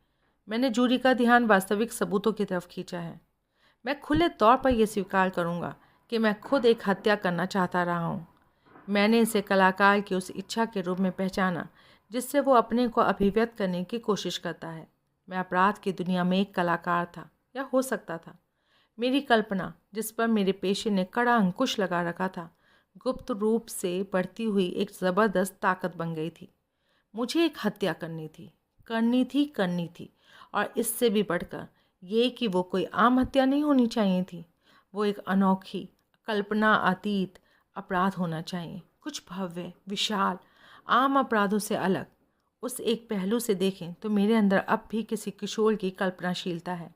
मैंने जूरी का ध्यान वास्तविक सबूतों की तरफ खींचा है। मैं खुले तौर पर यह स्वीकार करूँगा कि मैं खुद एक हत्या करना चाहता रहा हूँ। मैंने इसे कलाकार की उस इच्छा के रूप में पहचाना जिससे वो अपने को अभिव्यक्त करने की कोशिश करता है। मैं अपराध की दुनिया में एक कलाकार था, या हो सकता था। मेरी कल्पना, जिस पर मेरे पेशे ने कड़ा अंकुश लगा रखा था, गुप्त रूप से बढ़ती हुई एक ज़बरदस्त ताकत बन गई थी। मुझे एक हत्या करनी थी, और इससे भी बढ़कर ये कि वो कोई आम हत्या नहीं होनी चाहिए थी। वो एक अनोखी, कल्पना अतीत अपराध होना चाहिए, कुछ भव्य, विशाल, आम अपराधों से अलग। उस एक पहलू से देखें तो मेरे अंदर अब भी किसी किशोर की कल्पनाशीलता है।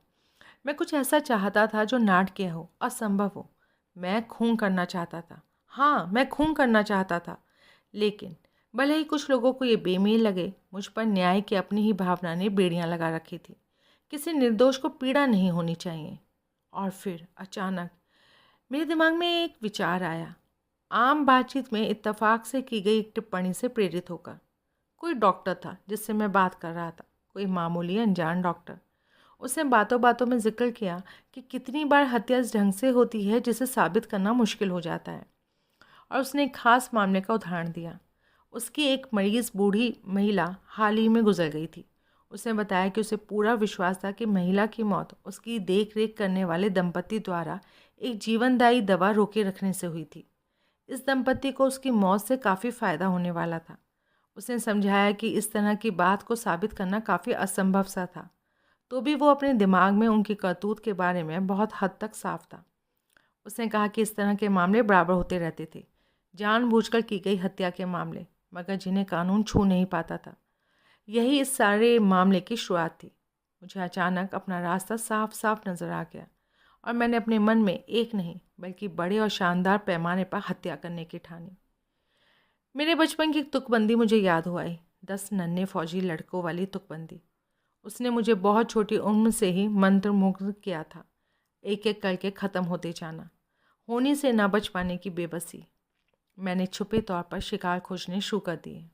मैं कुछ ऐसा चाहता था जो नाटकीय हो, असंभव हो। मैं खून करना चाहता था। हाँ, मैं खून करना चाहता था। लेकिन भले ही कुछ लोगों को ये बेमेल लगे, मुझ पर न्याय की अपनी ही भावना ने बेड़ियां लगा रखी थी। किसी निर्दोष को पीड़ा नहीं होनी चाहिए। और फिर अचानक मेरे दिमाग में एक विचार आया, आम बातचीत में इत्तेफाक से की गई एक टिप्पणी से प्रेरित होकर। कोई डॉक्टर था जिससे मैं बात कर रहा था, कोई मामूली अनजान डॉक्टर। उसने बातों बातों में जिक्र किया कि कितनी बार हत्या इस ढंग से होती है जिसे साबित करना मुश्किल हो जाता है, और उसने एक खास मामले का उदाहरण दिया। उसकी एक मरीज बूढ़ी महिला हाल ही में गुजर गई थी। उसने बताया कि उसे पूरा विश्वास था कि महिला की मौत उसकी देख रेख करने वाले दंपति द्वारा एक जीवनदायी दवा रोके रखने से हुई थी। इस दंपति को उसकी मौत से काफ़ी फ़ायदा होने वाला था। उसने समझाया कि इस तरह की बात को साबित करना काफ़ी असंभव सा था, तो भी वो अपने दिमाग में उनकी करतूत के बारे में बहुत हद तक साफ था। उसने कहा कि इस तरह के मामले बराबर होते रहते थे, जानबूझकर की गई हत्या के मामले, मगर जिन्हें कानून छू नहीं पाता था। यही इस सारे मामले की शुरुआत थी। मुझे अचानक अपना रास्ता साफ साफ नज़र आ गया, और मैंने अपने मन में एक नहीं बल्कि बड़े और शानदार पैमाने पर हत्या करने की ठानी। मेरे बचपन की एक तुकबंदी मुझे याद हो आई, 10 नन्हे फौजी लड़कों वाली तुकबंदी। उसने मुझे बहुत छोटी उम्र से ही मंत्रमुग्ध किया था। एक एक करके ख़त्म होते जाना, होनी से ना बच पाने की बेबसी। मैंने छुपे तौर पर शिकार खोजने शुरू कर दिए।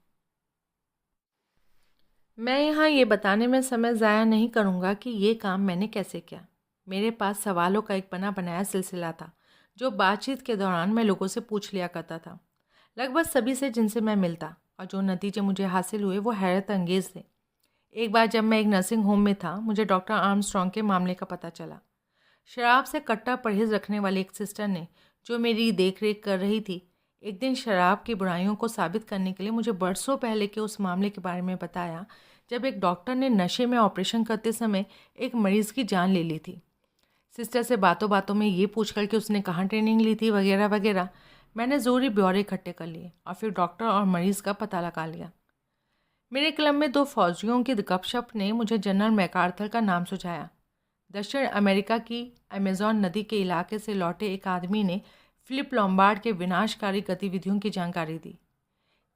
मैं यहाँ ये बताने में समय ज़ाया नहीं करूँगा कि ये काम मैंने कैसे किया। मेरे पास सवालों का एक बना बनाया सिलसिला था जो बातचीत के दौरान मैं लोगों से पूछ लिया करता था, लगभग सभी से जिनसे मैं मिलता, और जो नतीजे मुझे हासिल हुए वो हैरत अंगेज़ थे। एक बार जब मैं एक नर्सिंग होम में था, मुझे डॉक्टर आर्मस्ट्रॉन्ग के मामले का पता चला। शराब से कट्टा परहेज़ रखने वाली एक सिस्टर ने, जो मेरी देख रेख कर रही थी, एक दिन शराब की बुराइयों को साबित करने के लिए मुझे बरसों पहले के उस मामले के बारे में बताया जब एक डॉक्टर ने नशे में ऑपरेशन करते समय एक मरीज़ की जान ले ली थी। सिस्टर से बातों बातों में ये पूछ कर कि उसने कहाँ ट्रेनिंग ली थी वगैरह वगैरह, मैंने ज़ोरी ब्यौरे इकट्ठे कर लिए और फिर डॉक्टर और मरीज़ का पता लगा लिया। मेरे क्लब में 2 फौजियों की गपशप ने मुझे जनरल मैकार्थर का नाम सुझाया। दक्षिण अमेरिका की अमेज़न नदी के इलाके से लौटे एक आदमी ने फिलिप लॉम्बार्ड के विनाशकारी गतिविधियों की जानकारी दी।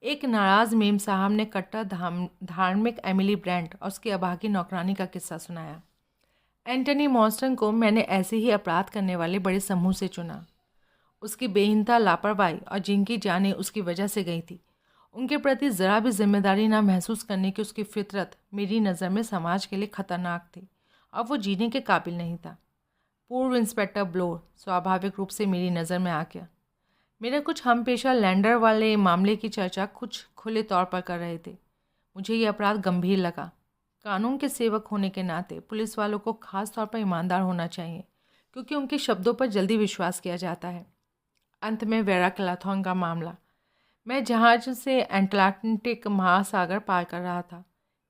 एक नाराज़ मेम साहब ने कट्टर धार्मिक एमिली ब्रेंट और उसकी अभागी नौकरानी का किस्सा सुनाया। एंटनी मॉन्स्टन को मैंने ऐसे ही अपराध करने वाले बड़े समूह से चुना। उसकी बेहिंता लापरवाही और जिनकी जानें उसकी वजह से गई थी, उनके प्रति ज़रा भी जिम्मेदारी ना महसूस करने की उसकी फितरत मेरी नज़र में समाज के लिए खतरनाक थी और वो जीने के काबिल नहीं था। पूर्व इंस्पेक्टर ब्लोर स्वाभाविक रूप से मेरी नज़र में आ गया। मेरे कुछ हम पेशा लैंडर वाले मामले की चर्चा कुछ खुले तौर पर कर रहे थे। मुझे ये अपराध गंभीर लगा। कानून के सेवक होने के नाते पुलिस वालों को खास तौर पर ईमानदार होना चाहिए, क्योंकि उनके शब्दों पर जल्दी विश्वास किया जाता है। अंत में वेरा क्लाथॉन का मामला। मैं जहाज से अटलांटिक महासागर पार कर रहा था।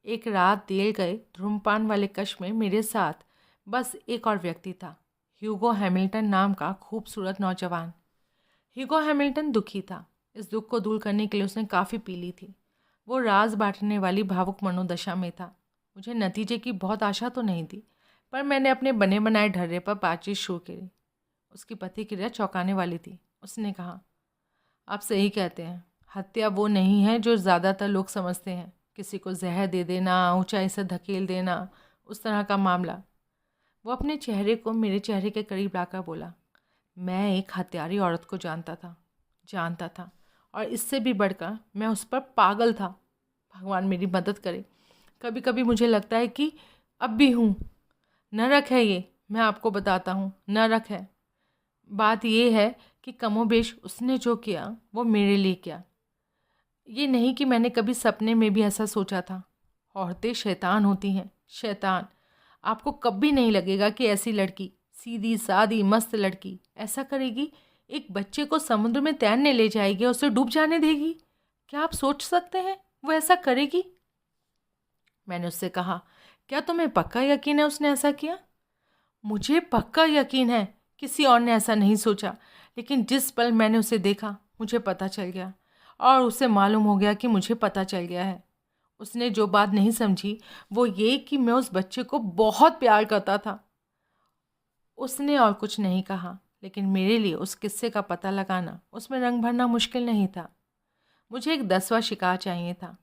एक रात देर गए धूम्रपान वाले कक्ष में मेरे साथ बस एक और व्यक्ति था, ह्यूगो हैमिल्टन नाम का खूबसूरत नौजवान। ह्यूगो हैमिल्टन दुखी था। इस दुख को दूर करने के लिए उसने काफ़ी पी ली थी। वो राज बांटने वाली भावुक मनोदशा में था। मुझे नतीजे की बहुत आशा तो नहीं थी, पर मैंने अपने बने बनाए ढर्रे पर बातचीत शुरू करी। उसकी प्रतिक्रिया चौंकाने वाली थी। उसने कहा, आप सही कहते हैं, हत्या वो नहीं है जो ज़्यादातर लोग समझते हैं, किसी को जहर दे देना, ऊंचाई से धकेल देना, उस तरह का मामला। वो अपने चेहरे को मेरे चेहरे के करीब लाकर बोला, मैं एक हत्यारी औरत को जानता था, और इससे भी बढ़कर मैं उस पर पागल था। भगवान मेरी मदद करे। कभी कभी मुझे लगता है कि अब भी हूँ। नरक है ये, मैं आपको बताता हूँ, नरक है। बात यह है कि कमोबेश उसने जो किया वो मेरे लिए किया। ये नहीं कि मैंने कभी सपने में भी ऐसा सोचा था। औरतें शैतान होती हैं, शैतान। आपको कभी नहीं लगेगा कि ऐसी लड़की, सीधी सादी मस्त लड़की, ऐसा करेगी, एक बच्चे को समुद्र में तैरने ले जाएगी और उसे डूब जाने देगी। क्या आप सोच सकते हैं वो ऐसा करेगी? मैंने उससे कहा, क्या तुम्हें पक्का यकीन है उसने ऐसा किया? मुझे पक्का यकीन है, किसी और ने ऐसा नहीं सोचा, लेकिन जिस पल मैंने उसे देखा मुझे पता चल गया, और उसे मालूम हो गया कि मुझे पता चल गया है। उसने जो बात नहीं समझी वो ये कि मैं उस बच्चे को बहुत प्यार करता था। उसने और कुछ नहीं कहा, लेकिन मेरे लिए उस किस्से का पता लगाना, उसमें रंग भरना मुश्किल नहीं था। मुझे एक 10वां शिकार चाहिए था।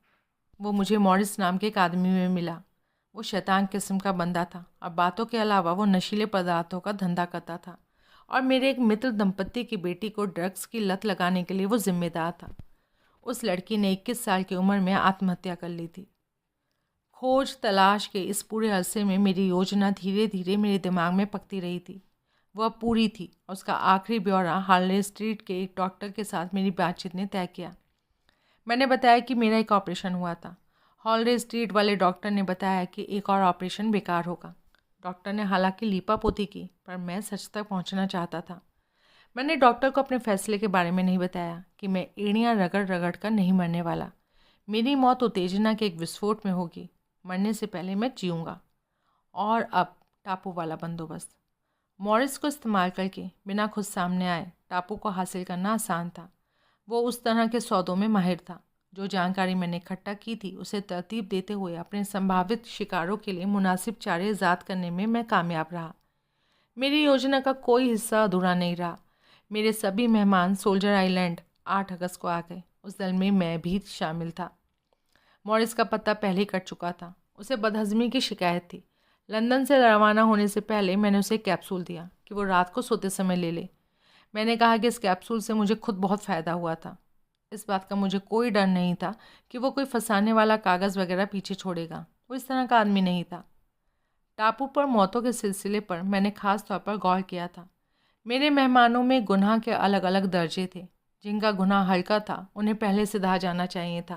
वो मुझे मॉरिस नाम के एक आदमी में मिला। वो शैतान किस्म का बंदा था और बातों के अलावा वो नशीले पदार्थों का धंधा करता था, और मेरे एक मित्र दंपत्ति की बेटी को ड्रग्स की लत लगाने के लिए वो जिम्मेदार था। उस लड़की ने 21 साल की उम्र में आत्महत्या कर ली थी। खोज तलाश के इस पूरे अरसे में मेरी योजना धीरे धीरे मेरे दिमाग में पकती रही थी। वह पूरी थी और उसका आखिरी ब्यौरा हार्ले स्ट्रीट के एक डॉक्टर के साथ मेरी बातचीत ने तय किया। मैंने बताया कि मेरा एक ऑपरेशन हुआ था। हॉलरे स्ट्रीट वाले डॉक्टर ने बताया कि एक और ऑपरेशन बेकार होगा। डॉक्टर ने हालांकि लीपापोती की, पर मैं सच तक पहुंचना चाहता था। मैंने डॉक्टर को अपने फैसले के बारे में नहीं बताया कि मैं एड़ियाँ रगड़ रगड़ कर नहीं मरने वाला। मेरी मौत उत्तेजना के एक विस्फोट में होगी। मरने से पहले मैं जीऊँगा। और अब टापू वाला बंदोबस्त। मॉरिस को इस्तेमाल करके बिना खुद सामने आए टापू को हासिल करना आसान था। वो उस तरह के सौदों में माहिर था। जो जानकारी मैंने इकट्ठा की थी उसे तरतीब देते हुए अपने संभावित शिकारों के लिए मुनासिब चारे ईजाद करने में मैं कामयाब रहा। मेरी योजना का कोई हिस्सा अधूरा नहीं रहा। मेरे सभी मेहमान सोल्जर आइलैंड 8 अगस्त को आ गए। उस दल में मैं भी शामिल था। मॉरिस का पत्ता पहले ही कट चुका था। उसे बदहज़मी की शिकायत थी। लंदन से रवाना होने से पहले मैंने उसे एक कैप्सूल दिया कि वो रात को सोते समय ले ले। मैंने कहा कि इस कैप्सूल से मुझे खुद बहुत फ़ायदा हुआ था। इस बात का मुझे कोई डर नहीं था कि वो कोई फंसाने वाला कागज़ वगैरह पीछे छोड़ेगा। वो इस तरह का आदमी नहीं था। टापू पर मौतों के सिलसिले पर मैंने ख़ास तौर पर गौर किया था। मेरे मेहमानों में गुनाह के अलग अलग दर्जे थे। जिनका गुनाह हल्का था उन्हें पहले से दहा जाना चाहिए था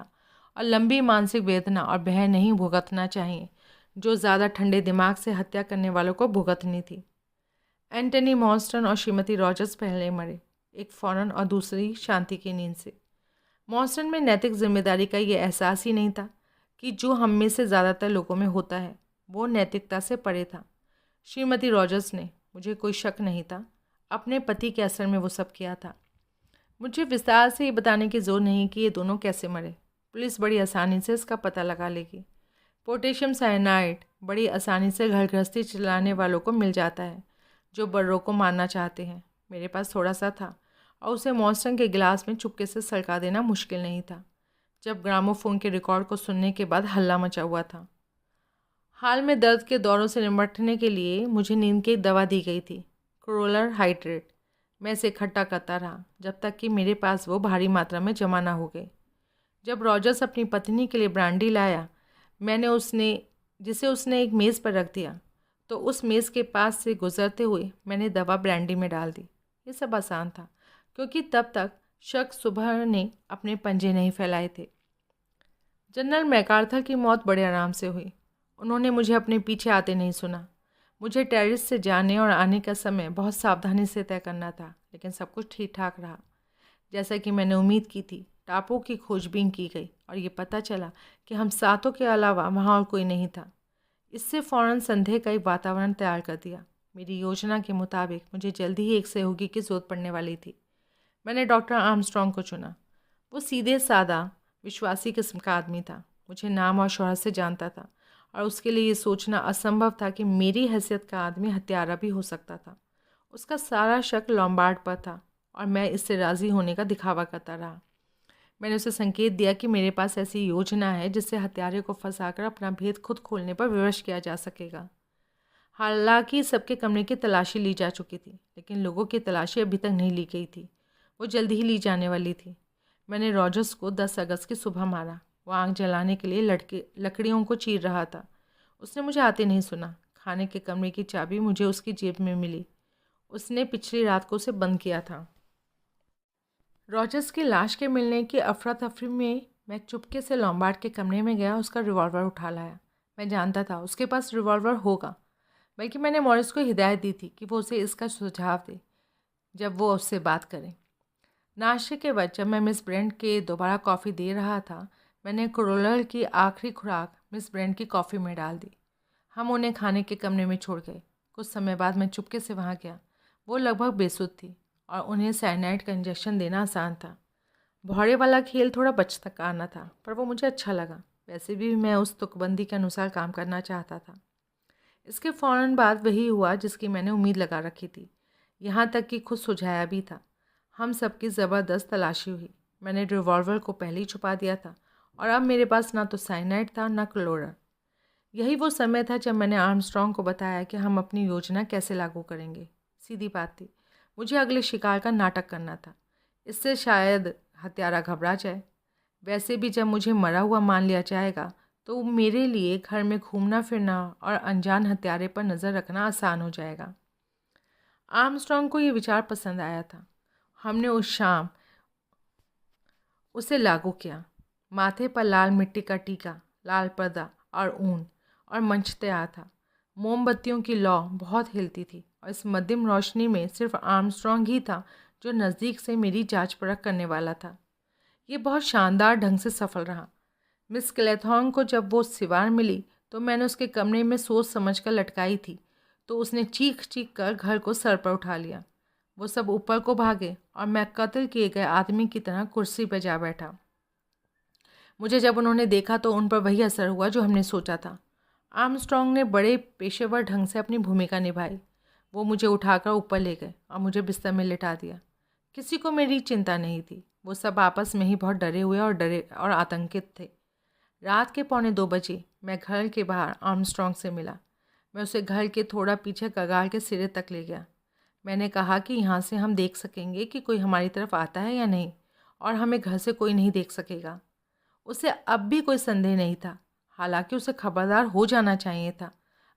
और लंबी मानसिक वेदना और भय नहीं भुगतना चाहिए जो ज़्यादा ठंडे दिमाग से हत्या करने वालों को भुगतनी थी। एंटनी मॉर्स्टन और श्रीमती रॉजर्स पहले मरे, एक फ़ौरन और दूसरी शांति की नींद से। मॉर्स्टन में नैतिक जिम्मेदारी का ये एहसास ही नहीं था कि जो हम में से ज़्यादातर लोगों में होता है। वो नैतिकता से परे था। श्रीमती रॉजर्स ने, मुझे कोई शक नहीं था, अपने पति के असर में वो सब किया था। मुझे विस्तार से ये बताने की ज़रूरत नहीं कि ये दोनों कैसे मरे। पुलिस बड़ी आसानी से इसका पता लगा लेगी। पोटेशियम साइनाइड बड़ी आसानी से घर गृहस्थी चलाने वालों को मिल जाता है जो बर्रों को मारना चाहते हैं। मेरे पास थोड़ा सा था और उसे मॉर्स्टन के गिलास में चुपके से सड़का देना मुश्किल नहीं था जब ग्रामोफोन के रिकॉर्ड को सुनने के बाद हल्ला मचा हुआ था। हाल में दर्द के दौरों से निपटने के लिए मुझे नींद की दवा दी गई थी, क्रोलर हाइड्रेट। मैं इसे इकट्ठा करता रहा जब तक कि मेरे पास वो भारी मात्रा में जमा ना हो गई। जब रॉजर्स अपनी पत्नी के लिए ब्रांडी लाया, जिसे उसने एक मेज़ पर रख दिया, तो उस मेज़ के पास से गुजरते हुए मैंने दवा ब्रांडी में डाल दी। ये सब आसान था क्योंकि तब तक शक सुबह ने अपने पंजे नहीं फैलाए थे। जनरल मैकार्थर की मौत बड़े आराम से हुई। उन्होंने मुझे अपने पीछे आते नहीं सुना। मुझे टेरिस से जाने और आने का समय बहुत सावधानी से तय करना था, लेकिन सब कुछ ठीक ठाक रहा। जैसा कि मैंने उम्मीद की थी, टापू की खोजबीन की गई और ये पता चला कि हम सातों के अलावा वहाँ और कोई नहीं था। इससे फ़ौरन संदेह का एक वातावरण तैयार कर दिया। मेरी योजना के मुताबिक मुझे जल्दी ही एक सहयोगी की ज़रूरत पड़ने वाली थी। मैंने डॉक्टर आर्मस्ट्रॉन्ग को चुना। वो सीधे सादा विश्वासी किस्म का आदमी था। मुझे नाम और शोहरत से जानता था और उसके लिए ये सोचना असंभव था कि मेरी हैसियत का आदमी हत्यारा भी हो सकता था। उसका सारा शक लॉम्बार्ड पर था और मैं इससे राज़ी होने का दिखावा करता रहा। मैंने उसे संकेत दिया कि मेरे पास ऐसी योजना है जिससे हत्यारे को फंसाकर अपना भेद खुद खोलने पर विवश किया जा सकेगा। हालांकि सबके कमरे की तलाशी ली जा चुकी थी, लेकिन लोगों की तलाशी अभी तक नहीं ली गई थी। वो जल्दी ही ली जाने वाली थी। मैंने रॉजर्स को 10 अगस्त की सुबह मारा। वो आग जलाने के लिए लकड़ियों को चीर रहा था। उसने मुझे आते नहीं सुना। खाने के कमरे की चाबी मुझे उसकी जेब में मिली। उसने पिछली रात को उसे बंद किया था। रॉजर्स की लाश के मिलने की अफरा तफरी में मैं चुपके से लॉम्बार्ड के कमरे में गया, उसका रिवॉल्वर उठा लाया। मैं जानता था उसके पास रिवॉल्वर होगा, बल्कि मैंने मॉरिस को हिदायत दी थी कि वो उसे इसका सुझाव दे जब वो उससे बात करे। नाश्ते के बाद जब मैं मिस ब्रेंट के दोबारा कॉफ़ी दे रहा था, मैंने क्रोलर की आखिरी खुराक मिस ब्रेंट की कॉफ़ी में डाल दी। हम उन्हें खाने के कमरे में छोड़ गए। कुछ समय बाद मैं चुपके से वहाँ गया। वो लगभग बेसुध थी और उन्हें साइनाइड का इंजेक्शन देना आसान था। भौरे वाला खेल थोड़ा बचकाना था, पर वो मुझे अच्छा लगा। वैसे भी मैं उस तुकबंदी के अनुसार काम करना चाहता था। इसके फ़ौरन बाद वही हुआ जिसकी मैंने उम्मीद लगा रखी थी, यहाँ तक कि खुद सुझाया भी था। हम सबकी ज़बरदस्त तलाशी हुई। मैंने रिवॉल्वर को पहले ही छुपा दिया था और अब मेरे पास ना तो साइनाइड था ना क्लोरर। यही वो समय था जब मैंने आर्मस्ट्रॉन्ग को बताया कि हम अपनी योजना कैसे लागू करेंगे। सीधी बात थी, मुझे अगले शिकार का नाटक करना था। इससे शायद हत्यारा घबरा जाए। वैसे भी जब मुझे मरा हुआ मान लिया जाएगा तो मेरे लिए घर में घूमना फिरना और अनजान हत्यारे पर नज़र रखना आसान हो जाएगा। आर्मस्ट्रॉन्ग को ये विचार पसंद आया था। हमने उस शाम उसे लागू किया। माथे पर लाल मिट्टी का टीका, लाल पर्दा और ऊन और मंच तैयार था। मोमबत्तियों की लौ बहुत हिलती थी और इस मध्यम रोशनी में सिर्फ आर्मस्ट्रॉन्ग ही था जो नज़दीक से मेरी जांच परख करने वाला था। ये बहुत शानदार ढंग से सफल रहा। मिस क्लेथॉर्न को जब वो सिवार मिली तो मैंने उसके कमरे में सोच समझ कर लटकाई थी, तो उसने चीख चीख कर घर को सर पर उठा लिया। वो सब ऊपर को भागे और मैं कत्ल किए गए आदमी की तरह कुर्सी पर जा बैठा। मुझे जब उन्होंने देखा तो उन पर वही असर हुआ जो हमने सोचा था। आर्मस्ट्रॉन्ग ने बड़े पेशेवर ढंग से अपनी भूमिका निभाई। वो मुझे उठाकर ऊपर ले गए और मुझे बिस्तर में लिटा दिया। किसी को मेरी चिंता नहीं थी। वो सब आपस में ही बहुत डरे हुए और आतंकित थे। रात के 1:45 मैं घर के बाहर आर्मस्ट्रॉन्ग से मिला। मैं उसे घर के थोड़ा पीछे कगार के सिरे तक ले गया। मैंने कहा कि यहाँ से हम देख सकेंगे कि कोई हमारी तरफ आता है या नहीं, और हमें घर से कोई नहीं देख सकेगा। उसे अब भी कोई संदेह नहीं था, हालांकि उसे खबरदार हो जाना चाहिए था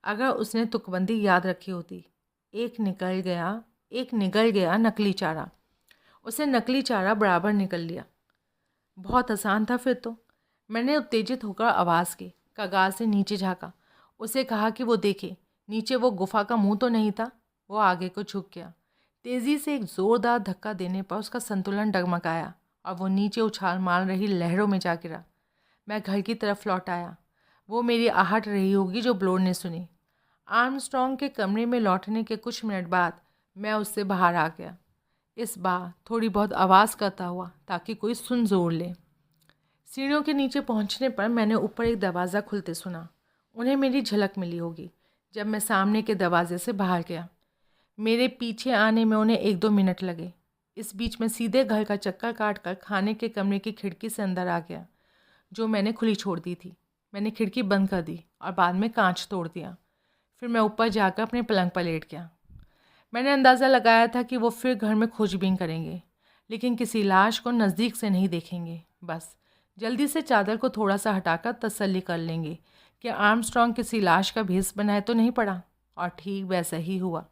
अगर उसने तुकबंदी याद रखी होती। एक निकल गया नकली चारा। उसे नकली चारा बराबर निकल लिया। बहुत आसान था फिर तो। मैंने उत्तेजित होकर आवाज़ की, कगार से नीचे झाँका। उसे कहा कि वो देखे, नीचे वो गुफा का मुंह तो नहीं था। वो आगे को झुक गया। तेज़ी से एक ज़ोरदार धक्का देने पर उसका संतुलन डगमगाया और वो नीचे उछाल मार रही लहरों में जा गिरा। मैं घर की तरफ लौट आया। वो मेरी आहट रही होगी जो ब्लोर ने सुनी। आर्मस्ट्रॉन्ग के कमरे में लौटने के कुछ मिनट बाद मैं उससे बाहर आ गया, इस बार थोड़ी बहुत आवाज़ करता हुआ ताकि कोई सुन ज़ोर ले। सीढ़ियों के नीचे पहुंचने पर मैंने ऊपर एक दरवाज़ा खुलते सुना। उन्हें मेरी झलक मिली होगी जब मैं सामने के दरवाजे से बाहर गया। मेरे पीछे आने में उन्हें 1-2 मिनट लगे। इस बीच में सीधे घर का चक्कर काट कर खाने के कमरे की खिड़की से अंदर आ गया, जो मैंने खुली छोड़ दी थी। मैंने खिड़की बंद कर दी और बाद में कांच तोड़ दिया। फिर मैं ऊपर जाकर अपने पलंग पर लेट गया। मैंने अंदाज़ा लगाया था कि वो फिर घर में खोजबीन करेंगे, लेकिन किसी लाश को नज़दीक से नहीं देखेंगे। बस जल्दी से चादर को थोड़ा सा हटाकर तसल्ली कर लेंगे कि आर्मस्ट्रॉन्ग किसी लाश का भेस बनाए तो नहीं पड़ा। और ठीक वैसा ही हुआ।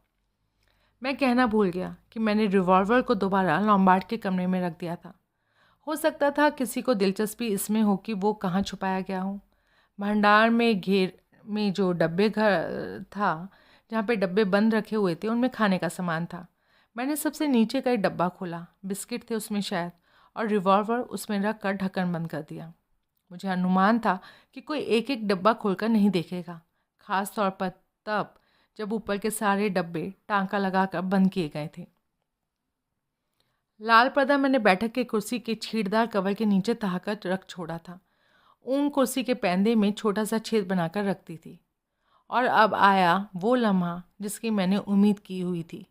मैं कहना भूल गया कि मैंने रिवॉल्वर को दोबारा लॉम्बार्ड के कमरे में रख दिया था। हो सकता था किसी को दिलचस्पी इसमें हो कि वो कहाँ छुपाया गया हो। भंडार में घेर में जो डब्बे घर था, जहाँ पे डब्बे बंद रखे हुए थे, उनमें खाने का सामान था। मैंने सबसे नीचे का एक डब्बा खोला। बिस्किट थे उसमें शायद, और रिवॉल्वर उसमें रख कर ढक्कन बंद कर दिया। मुझे अनुमान था कि कोई एक एक डब्बा खोलकर नहीं देखेगा, ख़ास तौर पर तब जब ऊपर के सारे डब्बे टांका लगाकर बंद किए गए थे। लाल पर्दा मैंने बैठक की कुर्सी के छींटदार कवर के नीचे तहाकर रख छोड़ा था। ऊन कुर्सी के पैंदे में छोटा सा छेद बनाकर रखती थी। और अब आया वो लम्हा जिसकी मैंने उम्मीद की हुई थी।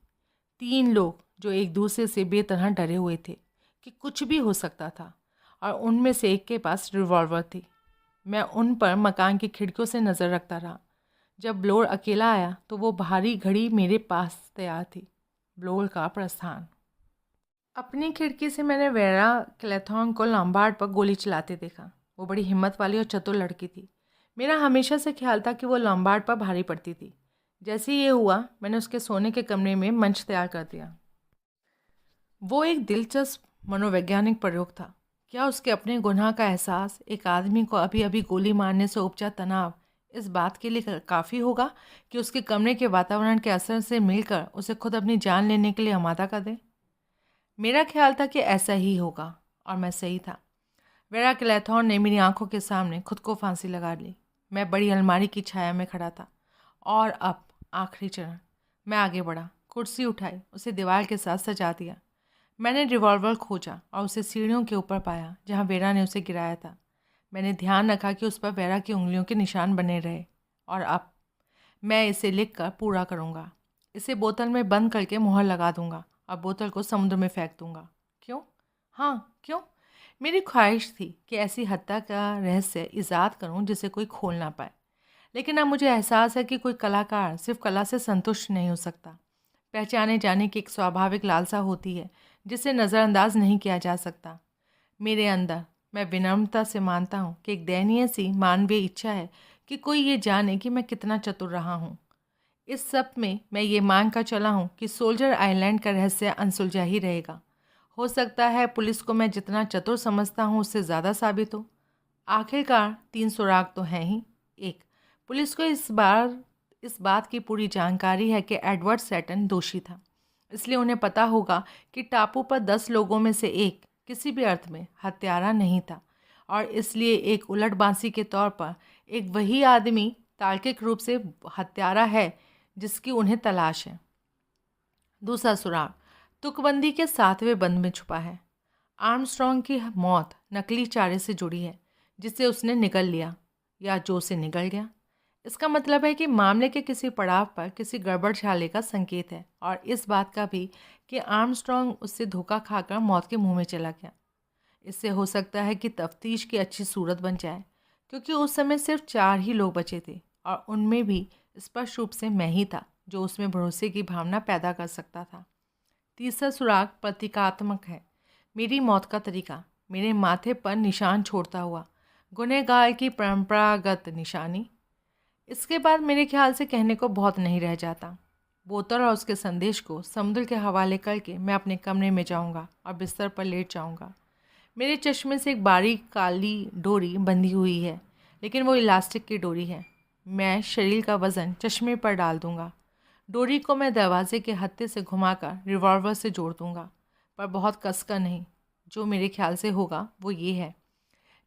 3 लोग जो एक दूसरे से बेतरह डरे हुए थे कि कुछ भी हो सकता था, और उनमें से एक के पास रिवॉल्वर थी। मैं उन पर मकान की खिड़कियों से नज़र रखता रहा। जब ब्लोर अकेला आया तो वो भारी घड़ी मेरे पास तैयार थी। ब्लोर का प्रस्थान। अपनी खिड़की से मैंने वेरा क्लेथॉन को लॉम्बार्ड पर गोली चलाते देखा। वो बड़ी हिम्मत वाली और चतुर लड़की थी। मेरा हमेशा से ख्याल था कि वो लॉम्बार्ड पर भारी पड़ती थी। जैसे ही ये हुआ, मैंने उसके सोने के कमरे में मंच तैयार कर दिया। वो एक दिलचस्प मनोवैज्ञानिक प्रयोग था। क्या उसके अपने गुनाह का एहसास एक आदमी को अभी अभी गोली मारने से उपजा तनाव इस बात के लिए काफ़ी होगा कि उसके कमरे के वातावरण के असर से मिलकर उसे खुद अपनी जान लेने के लिए आमादा कर दे? मेरा ख्याल था कि ऐसा ही होगा, और मैं सही था। वेरा क्लैथॉर्न ने मेरी आंखों के सामने खुद को फांसी लगा ली। मैं बड़ी अलमारी की छाया में खड़ा था। और अब आखिरी चरण। मैं आगे बढ़ा, कुर्सी उठाई, उसे दीवार के साथ सजा दिया। मैंने रिवॉल्वर खोजा और उसे सीढ़ियों के ऊपर पाया जहाँ वेरा ने उसे गिराया था। मैंने ध्यान रखा कि उस पर वेरा की उंगलियों के निशान बने रहे। और अब मैं इसे लिख कर पूरा करूँगा। इसे बोतल में बंद करके मुहर लगा दूंगा और बोतल को समुद्र में फेंक दूंगा। क्यों? हाँ, क्यों? मेरी ख्वाहिश थी कि ऐसी हत्या का रहस्य ईजाद करूं जिसे कोई खोल ना पाए। लेकिन अब मुझे एहसास है कि कोई कलाकार सिर्फ कला से संतुष्ट नहीं हो सकता। पहचाने जाने की एक स्वाभाविक लालसा होती है जिसे नज़रअंदाज नहीं किया जा सकता। मेरे अंदर, मैं विनम्रता से मानता हूँ कि एक दयनीय सी मानवीय इच्छा है कि कोई ये जाने कि मैं कितना चतुर रहा हूँ। इस सब में मैं ये मान कर चला हूँ कि सोल्जर आइलैंड का रहस्य अनसुलझा ही रहेगा। हो सकता है पुलिस को मैं जितना चतुर समझता हूँ उससे ज़्यादा साबित हो। आखिरकार 3 सुराग तो हैं ही। एक, पुलिस को इस बात की पूरी जानकारी है कि एडवर्ड सैटन दोषी था, इसलिए उन्हें पता होगा कि टापू पर 10 लोगों में से एक किसी भी अर्थ में हत्यारा नहीं था, और इसलिए एक उलटबांसी के तौर पर एक वही आदमी तार्किक रूप से हत्यारा है जिसकी उन्हें तलाश है। दूसरा सुराग तुकबंदी के 7वें बंद में छुपा है। आर्मस्ट्रॉन्ग की मौत नकली चारे से जुड़ी है जिसे उसने निगल लिया, या जो से निगल गया। इसका मतलब है कि मामले के किसी पड़ाव पर किसी गड़बड़ झाले का संकेत है, और इस बात का भी कि आर्मस्ट्रॉन्ग उससे धोखा खाकर मौत के मुंह में चला गया। इससे हो सकता है कि तफ्तीश की अच्छी सूरत बन जाए, क्योंकि उस समय सिर्फ 4 ही लोग बचे थे और उनमें भी स्पष्ट रूप से मैं ही था जो उसमें भरोसे की भावना पैदा कर सकता था। तीसरा सुराग प्रतीकात्मक है। मेरी मौत का तरीका मेरे माथे पर निशान छोड़ता हुआ, गुनहगार की परंपरागत निशानी। इसके बाद मेरे ख्याल से कहने को बहुत नहीं रह जाता। बोतल और उसके संदेश को समुद्र के हवाले करके मैं अपने कमरे में जाऊंगा और बिस्तर पर लेट जाऊंगा। मेरे चश्मे से एक बारीक काली डोरी बंधी हुई है, लेकिन वो इलास्टिक की डोरी है। मैं शरीर का वज़न चश्मे पर डाल दूंगा। डोरी को मैं दरवाजे के हत्थे से घुमाकर रिवॉल्वर से जोड़ दूंगा, पर बहुत कसकर नहीं। जो मेरे ख्याल से होगा वो ये है,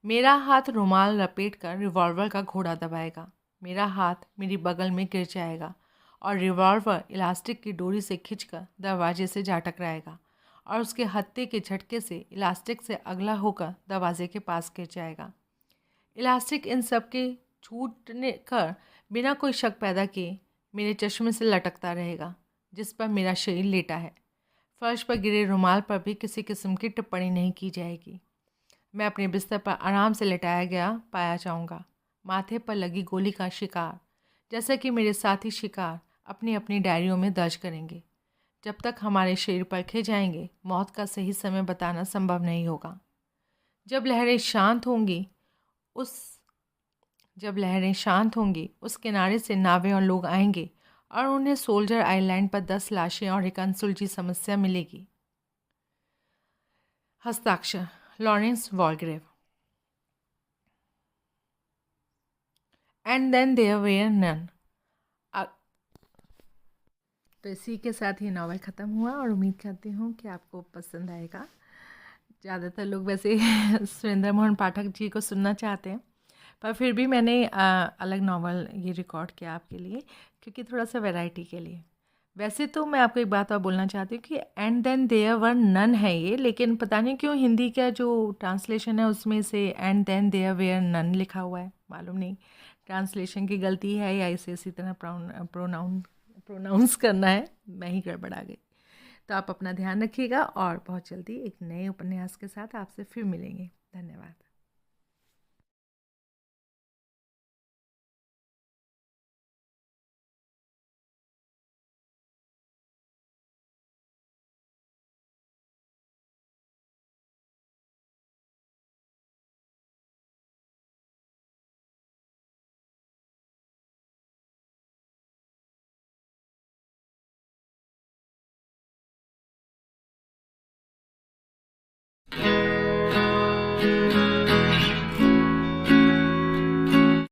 मेरा हाथ रुमाल लपेट कर रिवॉल्वर का घोड़ा दबाएगा। मेरा हाथ मेरी बगल में गिर जाएगा और रिवॉल्वर इलास्टिक की डोरी से खिंचकर दरवाजे से जा टकराएगा और उसके हत्थे के झटके से इलास्टिक से अगला होकर दरवाजे के पास गिर जाएगा। इलास्टिक इन सब के छूटने कर बिना कोई शक पैदा किए मेरे चश्मे से लटकता रहेगा, जिस पर मेरा शरीर लेटा है। फर्श पर गिरे रुमाल पर भी किसी किस्म की टिप्पणी नहीं की जाएगी। मैं अपने बिस्तर पर आराम से लेटाया गया पाया जाऊंगा, माथे पर लगी गोली का शिकार, जैसा कि मेरे साथी शिकार अपनी अपनी डायरियों में दर्ज करेंगे। जब तक हमारे शरीर परखे जाएंगे, मौत का सही समय बताना संभव नहीं होगा। जब लहरें शांत होंगी उस किनारे से नावें और लोग आएंगे और उन्हें सोल्जर आइलैंड पर 10 लाशें और एक अनसुलझी समस्या मिलेगी। हस्ताक्षर Lawrence Wargrave. And then there where none. तो इसी के साथ ये नावल ख़त्म हुआ और उम्मीद करती हूँ कि आपको पसंद आएगा। ज़्यादातर लोग वैसे सुरेंद्र मोहन पाठक जी को सुनना चाहते हैं, पर फिर भी मैंने अलग नावल ये रिकॉर्ड किया आपके लिए, क्योंकि थोड़ा सा वैरायटी के लिए। वैसे तो मैं आपको एक बात और बोलना चाहती हूँ कि and then there were none है ये, लेकिन पता नहीं क्यों हिंदी का जो ट्रांसलेशन है उसमें से and then there where none लिखा हुआ है। मालूम नहीं ट्रांसलेशन की गलती है या इसे इसी तरह प्रोनाउंस करना है, मैं ही गड़बड़ा गई। तो आप अपना ध्यान रखिएगा और बहुत जल्दी एक नए उपन्यास के साथ आपसे फिर मिलेंगे। धन्यवाद।